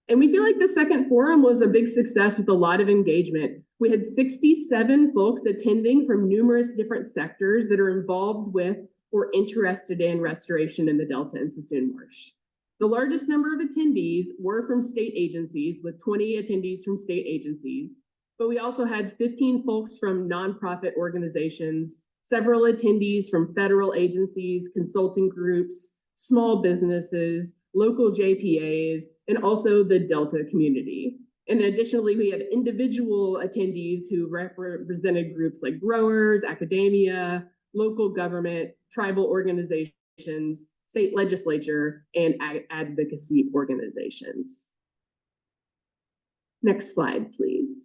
And we feel like the second forum was a big success with a lot of engagement. We had 67 folks attending from numerous different sectors that are involved with or interested in restoration in the Delta and Sassoon Marsh. The largest number of attendees were from state agencies, with 20 attendees from state agencies, but we also had 15 folks from nonprofit organizations, several attendees from federal agencies, consulting groups, small businesses, local JPAs, and also the Delta community. And additionally, we had individual attendees who represented groups like growers, academia, local government, tribal organizations, state legislature, and advocacy organizations. Next slide, please.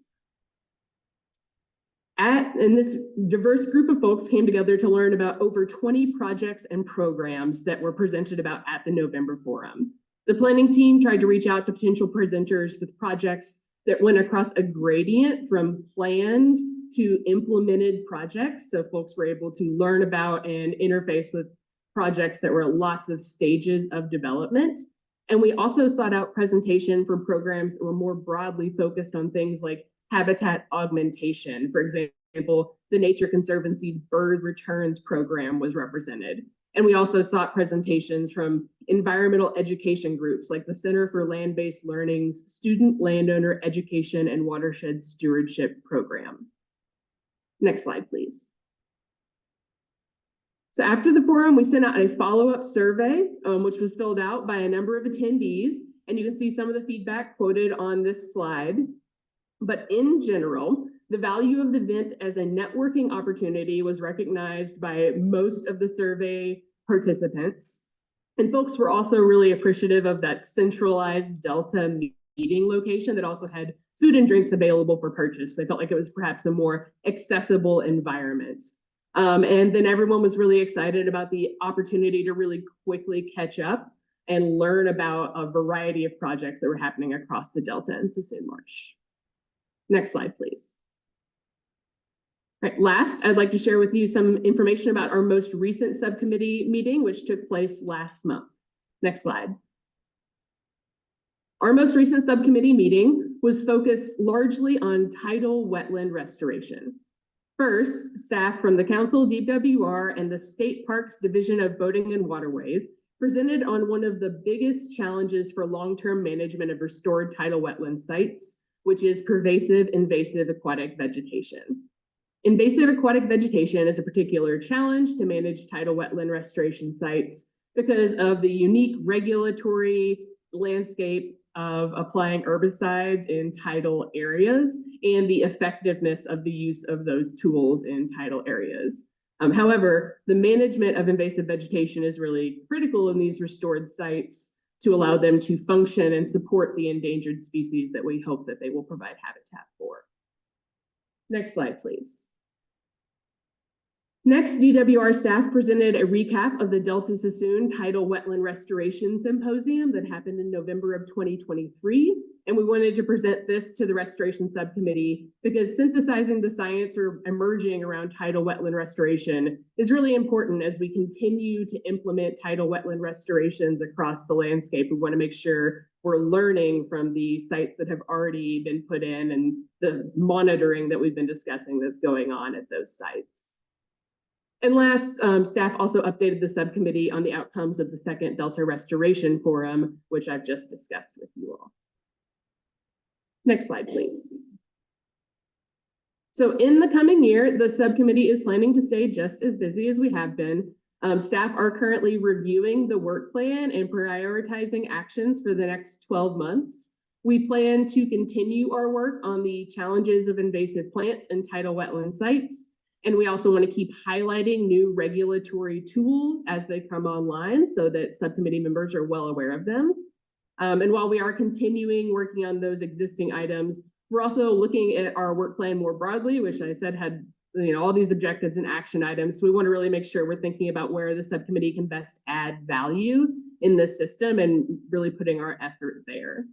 And this diverse group of folks came together to learn about over 20 projects and programs that were presented about at the November forum. The planning team tried to reach out to potential presenters with projects that went across a gradient from planned to implemented projects. So folks were able to learn about and interface with projects that were at lots of stages of development. And we also sought out presentation from programs that were more broadly focused on things like habitat augmentation. For example, the Nature Conservancy's Bird Returns program was represented. And we also sought presentations from environmental education groups like the Center for Land-Based Learning's Student Landowner Education and Watershed Stewardship program. Next slide, please. So after the forum, we sent out a follow-up survey, which was filled out by a number of attendees. And you can see some of the feedback quoted on this slide. But in general, the value of the event as a networking opportunity was recognized by most of the survey participants. And folks were also really appreciative of that centralized Delta meeting location that also had food and drinks available for purchase. They felt like it was perhaps a more accessible environment. And then everyone was really excited about the opportunity to really quickly catch up and learn about a variety of projects that were happening across the Delta and Sassoon Marsh. Next slide, please. All right, last, I'd like to share with you some information about our most recent subcommittee meeting, which took place last month. Next slide. Our most recent subcommittee meeting was focused largely on tidal wetland restoration. First, staff from the Council, DWR, and the State Parks Division of Boating and Waterways presented on one of the biggest challenges for long-term management of restored tidal wetland sites, which is pervasive invasive aquatic vegetation. Invasive aquatic vegetation is a particular challenge to manage tidal wetland restoration sites because of the unique regulatory landscape of applying herbicides in tidal areas and the effectiveness of the use of those tools in tidal areas. However, the management of invasive vegetation is really critical in these restored sites to allow them to function and support the endangered species that we hope that they will provide habitat for. Next slide, please. Next, DWR staff presented a recap of the Delta Sassoon Tidal Wetland Restoration Symposium that happened in November of 2023. And we wanted to present this to the Restoration Subcommittee because synthesizing the science or emerging around tidal wetland restoration is really important as we continue to implement tidal wetland restorations across the landscape. We want to make sure we're learning from the sites that have already been put in and the monitoring that we've been discussing that's going on at those sites. And last, staff also updated the subcommittee on the outcomes of the second Delta Restoration Forum, which I've just discussed with you all. Next slide, please. So in the coming year, the subcommittee is planning to stay just as busy as we have been. Staff are currently reviewing the work plan and prioritizing actions for the next 12 months. We plan to continue our work on the challenges of invasive plants and tidal wetland sites. And we also want to keep highlighting new regulatory tools as they come online so that subcommittee members are well aware of them. And while we are continuing working on those existing items, we're also looking at our work plan more broadly, which I said had all these objectives and action items. So we want to really make sure we're thinking about where the subcommittee can best add value in the system and really putting our effort there.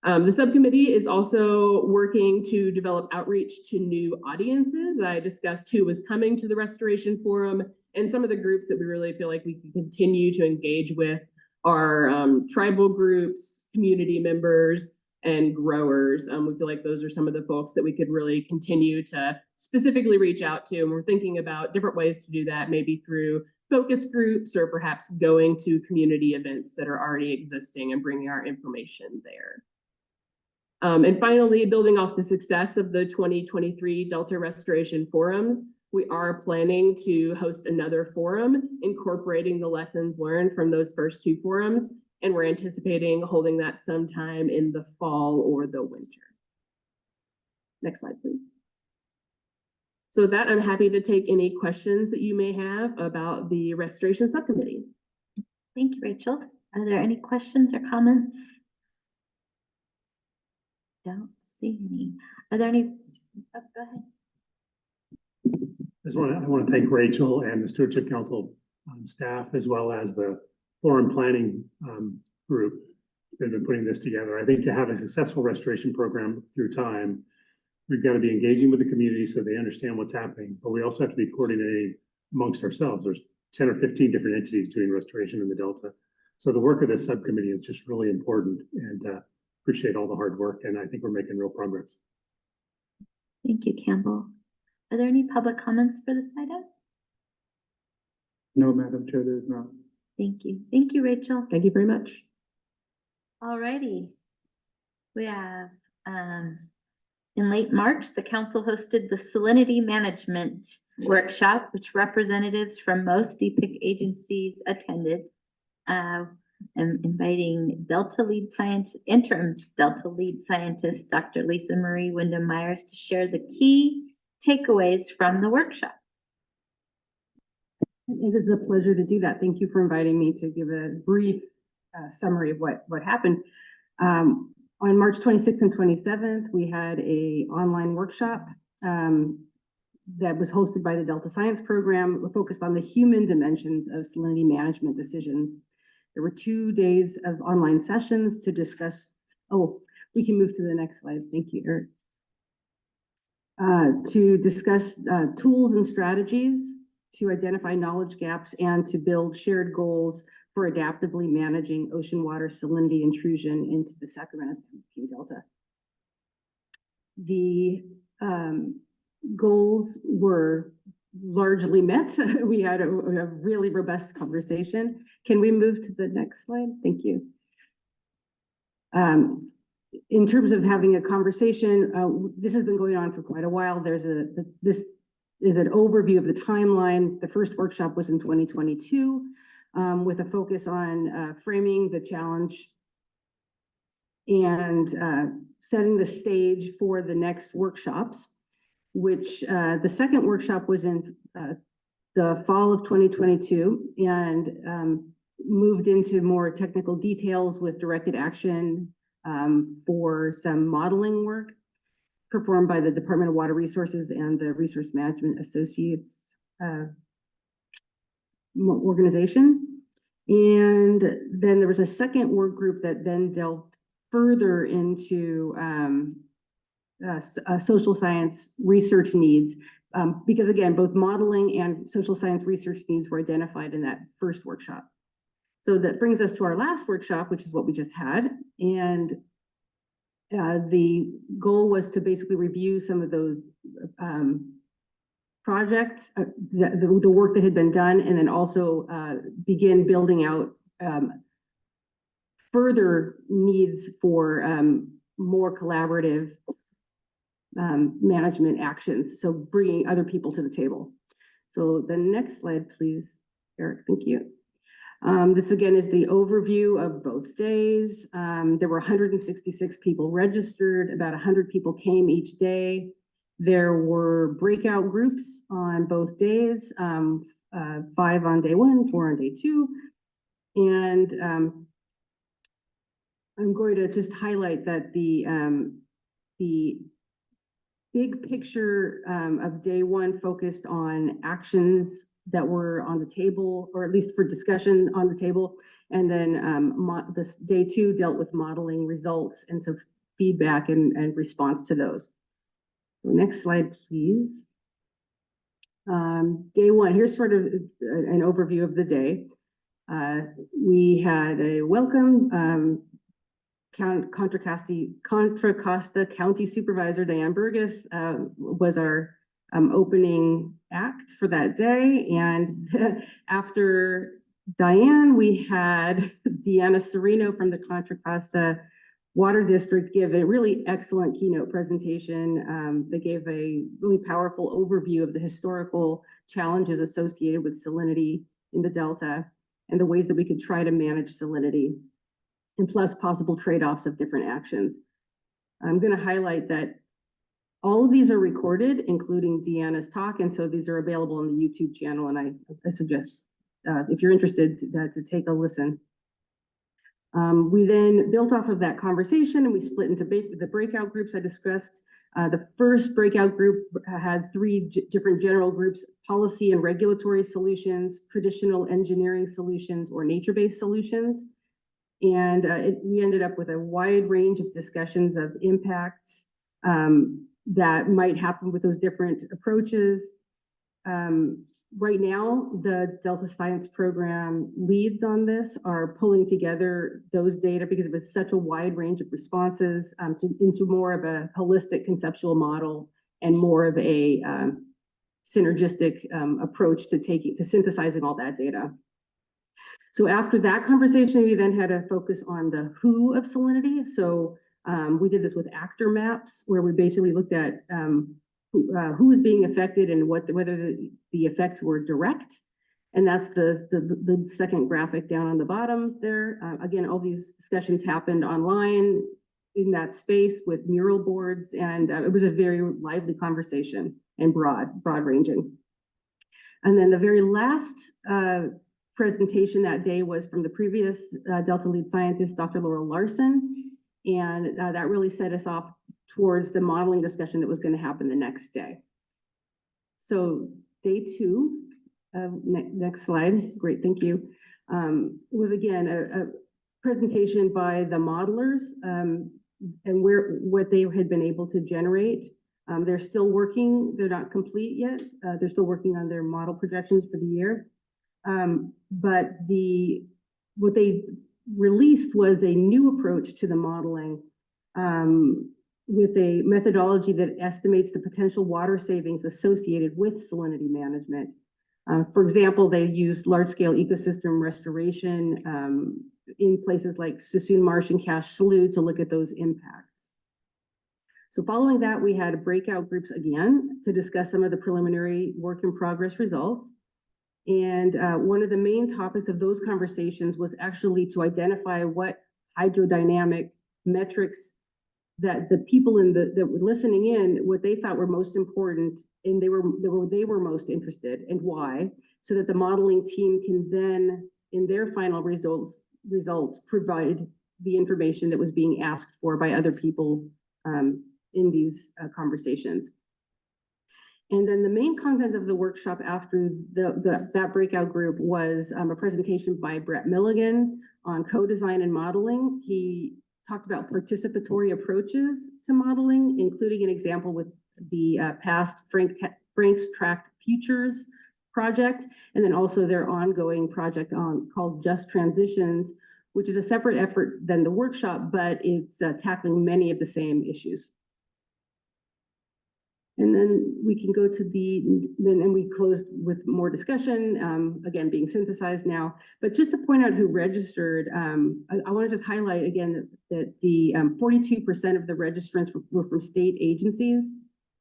The subcommittee is also working to develop outreach to new audiences. I discussed who was coming to the Restoration Forum, and some of the groups that we really feel like we can continue to engage with are tribal groups, community members, and growers. We feel like those are some of the folks that we could really continue to specifically reach out to. And we're thinking about different ways to do that, maybe through focus groups or perhaps going to community events that are already existing and bringing our information there. And finally, building off the success of the 2023 Delta Restoration Forums, we are planning to host another forum incorporating the lessons learned from those first two forums. And we're anticipating holding that sometime in the fall or the winter. Next slide, please. So with that, I'm happy to take any questions that you may have about the Restoration Subcommittee. Thank you, Rachel. Are there any questions or comments? Don't see any. Are there any? Oh, go ahead. I want to thank Rachel and the Stewardship Council staff, as well as the forum planning group that have been putting this together. I think to have a successful restoration program through time, we've got to be engaging with the community so they understand what's happening, but we also have to be coordinating amongst ourselves. There's 10 or 15 different entities doing restoration in the Delta. So the work of this subcommittee is just really important, and appreciate all the hard work, and I think we're making real progress. Thank you, Campbell. Are there any public comments for this item? No, Madam Chair, there is not. Thank you. Thank you, Rachel. Thank you very much. All righty. We have, in late March, the council hosted the Salinity Management Workshop, which representatives from most DPIIC agencies attended. I'm inviting interim Delta lead scientist, Dr. Lisa Marie Wyndham Myers, to share the key takeaways from the workshop. It is a pleasure to do that. Thank you for inviting me to give a brief summary of what happened. On March 26th and 27th, we had an online workshop that was hosted by the Delta Science Program, focused on the human dimensions of salinity management decisions. There were 2 days of online sessions to discuss. Oh, we can move to the next slide. Thank you, Eric. To discuss tools and strategies to identify knowledge gaps and to build shared goals for adaptively managing ocean water salinity intrusion into the Sacramento San Joaquin Delta. The goals were largely met. We had a really robust conversation. Can we move to the next slide? Thank you. In terms of having a conversation, this has been going on for quite a while. This is an overview of the timeline. The first workshop was in 2022 with a focus on framing the challenge and setting the stage for the next workshops, which the second workshop was in the fall of 2022 and moved into more technical details with directed action for some modeling work performed by the Department of Water Resources and the Resource Management Associates organization. And then there was a second work group that then delved further into social science research needs, because again, both modeling and social science research needs were identified in that first workshop. So that brings us to our last workshop, which is what we just had. And the goal was to basically review some of those projects, the work that had been done, and then also begin building out further needs for more collaborative management actions. So bringing other people to the table. So the next slide, please, Eric. Thank you. This again is the overview of both days. There were 166 people registered, about 100 people came each day. There were breakout groups on both days, 5 on day 1, 4 on day 2. And I'm going to just highlight that the big picture of day 1 focused on actions that were on the table, or at least for discussion on the table. And then this day 2 dealt with modeling results and some feedback and response to those. So next slide, please. Day 1, here's sort of an overview of the day. We had a welcome Contra Costa County Supervisor Diane Burgess was our opening act for that day. And after Diane, we had Deanna Serino from the Contra Costa Water District give a really excellent keynote presentation. They gave a really powerful overview of the historical challenges associated with salinity in the Delta and the ways that we could try to manage salinity, and plus possible trade-offs of different actions. I'm going to highlight that all of these are recorded, including Deanna's talk, and so these are available on the YouTube channel, and I suggest, if you're interested, to take a listen. We then built off of that conversation and we split into the breakout groups I discussed. The first breakout group had three different general groups: policy and regulatory solutions, traditional engineering solutions, or nature-based solutions. And we ended up with a wide range of discussions of impacts that might happen with those different approaches. Right now, the Delta Science Program leads on this are pulling together those data because it was such a wide range of responses into more of a holistic conceptual model and more of a synergistic approach to synthesizing all that data. So after that conversation, we then had a focus on the who of salinity. So we did this with actor maps, where we basically looked at who is being affected and whether the effects were direct. And that's the second graphic down on the bottom there. Again, all these discussions happened online in that space with mural boards, and it was a very lively conversation and broad ranging. And then the very last presentation that day was from the previous Delta lead scientist, Dr. Laurel Larson, and that really set us off towards the modeling discussion that was going to happen the next day. So day two, next slide, great, thank you, was again a presentation by the modelers and what they had been able to generate. They're still working, they're not complete yet. They're still working on their model projections for the year. But what they released was a new approach to the modeling with a methodology that estimates the potential water savings associated with salinity management. For example, they used large-scale ecosystem restoration in places like Sassoon Marsh and Cache Slough to look at those impacts. So following that, we had breakout groups again to discuss some of the preliminary work in progress results. And one of the main topics of those conversations was actually to identify what hydrodynamic metrics that the people that were listening in, what they thought were most important, and they were most interested, and why, so that the modeling team can then, in their final results provide the information that was being asked for by other people in these conversations. And then the main content of the workshop after that breakout group was a presentation by Brett Milligan on co-design and modeling. He talked about participatory approaches to modeling, including an example with the past Frank's Tracked Futures project, and then also their ongoing project called Just Transitions, which is a separate effort than the workshop, but it's tackling many of the same issues. And then we can go to and we closed with more discussion, again, being synthesized now. But just to point out who registered, I want to just highlight again that the 42% of the registrants were from state agencies,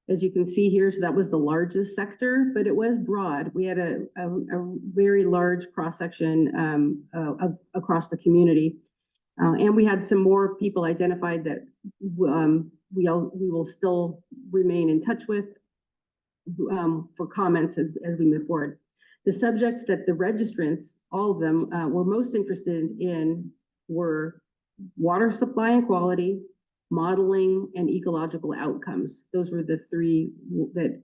as you can see here. So that was the largest sector, but it was broad. We had a very large cross-section across the community. And we had some more people identified that we will still remain in touch with for comments as we move forward. The subjects that the registrants, all of them, were most interested in were water supply and quality, modeling, and ecological outcomes. Those were the three that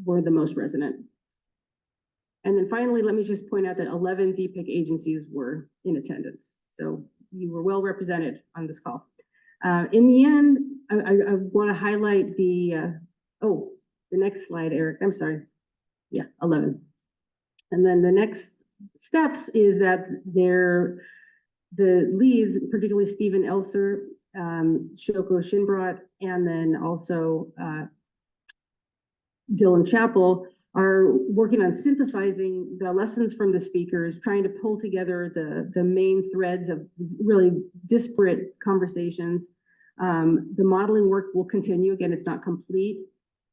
were the most resonant. And then finally, let me just point out that 11 DPIIC agencies were in attendance. So you were well represented on this call. In the end, I want to highlight the next slide, Eric. I'm sorry. Yeah, 11. And then the next steps is that the leads, particularly Stephen Elser, Shoko Shinbrat, and then also Dylan Chappell are working on synthesizing the lessons from the speakers, trying to pull together the main threads of really disparate conversations. The modeling work will continue. Again, it's not complete.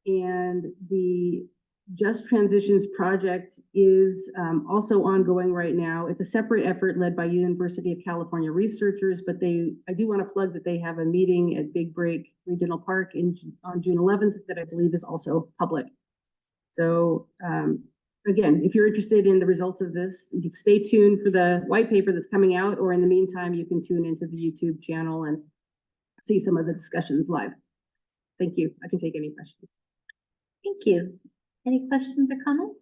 And the Just Transitions project is also ongoing right now. It's a separate effort led by University of California researchers, but I do want to plug that they have a meeting at Big Break Regional Park on June 11th that I believe is also public. So again, if you're interested in the results of this, you stay tuned for the white paper that's coming out, or in the meantime, you can tune into the YouTube channel and see some of the discussions live. Thank you. I can take any questions. Thank you. Any questions or comments?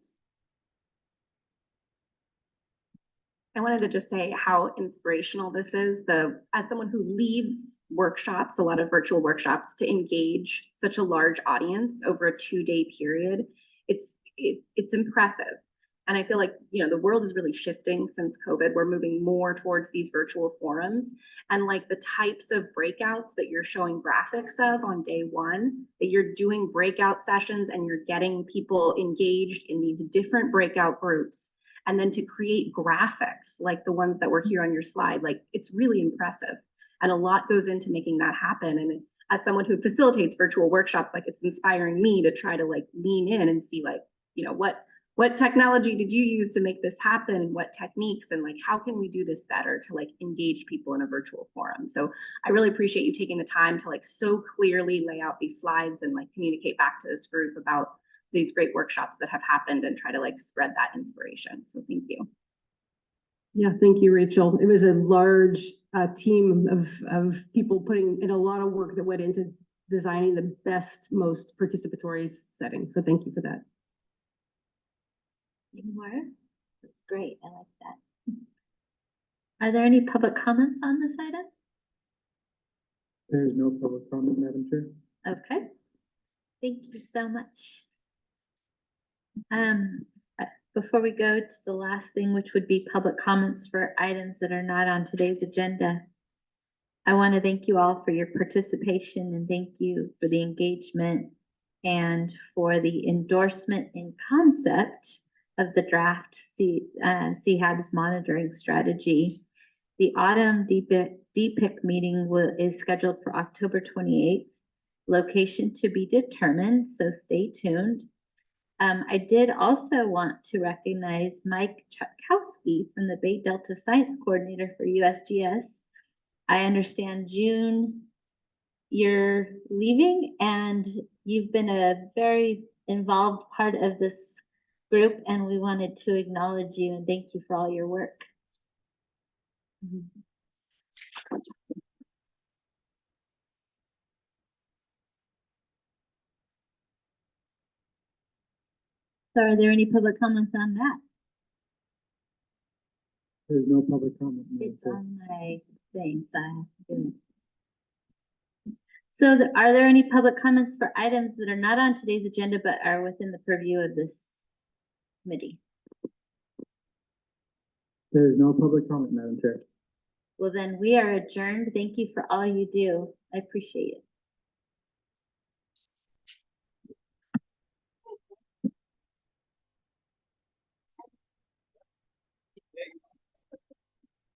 I wanted to just say how inspirational this is. As someone who leads workshops, a lot of virtual workshops, to engage such a large audience over a 2-day period, it's impressive. And I feel like, the world is really shifting since COVID. We're moving more towards these virtual forums, and like the types of breakouts that you're showing graphics of on day one, that you're doing breakout sessions and you're getting people engaged in these different breakout groups. And then to create graphics like the ones that were here on your slide, like it's really impressive. And a lot goes into making that happen. And as someone who facilitates virtual workshops, like it's inspiring me to try to like lean in and see like, what technology did you use to make this happen? What techniques, and like, how can we do this better to like engage people in a virtual forum? So I really appreciate you taking the time to like so clearly lay out these slides and like communicate back to this group about these great workshops that have happened and try to like spread that inspiration. So thank you. Yeah, thank you, Rachel. It was a large team of people putting in a lot of work that went into designing the best, most participatory setting. So thank you for that. Any more? That's great. I like that. Are there any public comments on this item? There is no public comment, Madam Chair. Okay. Thank you so much. Before we go to the last thing, which would be public comments for items that are not on today's agenda, I want to thank you all for your participation, and thank you for the engagement and for the endorsement in concept of the draft CHABS monitoring strategy. The autumn DPIIC meeting is scheduled for October 28th. Location to be determined, so stay tuned. I did also want to recognize Mike Chutkowski from the Bay Delta Science Coordinator for USGS. I understand, June, you're leaving, and you've been a very involved part of this group, and we wanted to acknowledge you and thank you for all your work. So are there any public comments on that? There's no public comment, Madam It's Chair. on my thing, so I have to do it. So are there any public comments for items that are not on today's agenda but are within the purview of this committee? There is no public comment, Madam Chair. Well, then we are adjourned. Thank you for all you do. I appreciate it.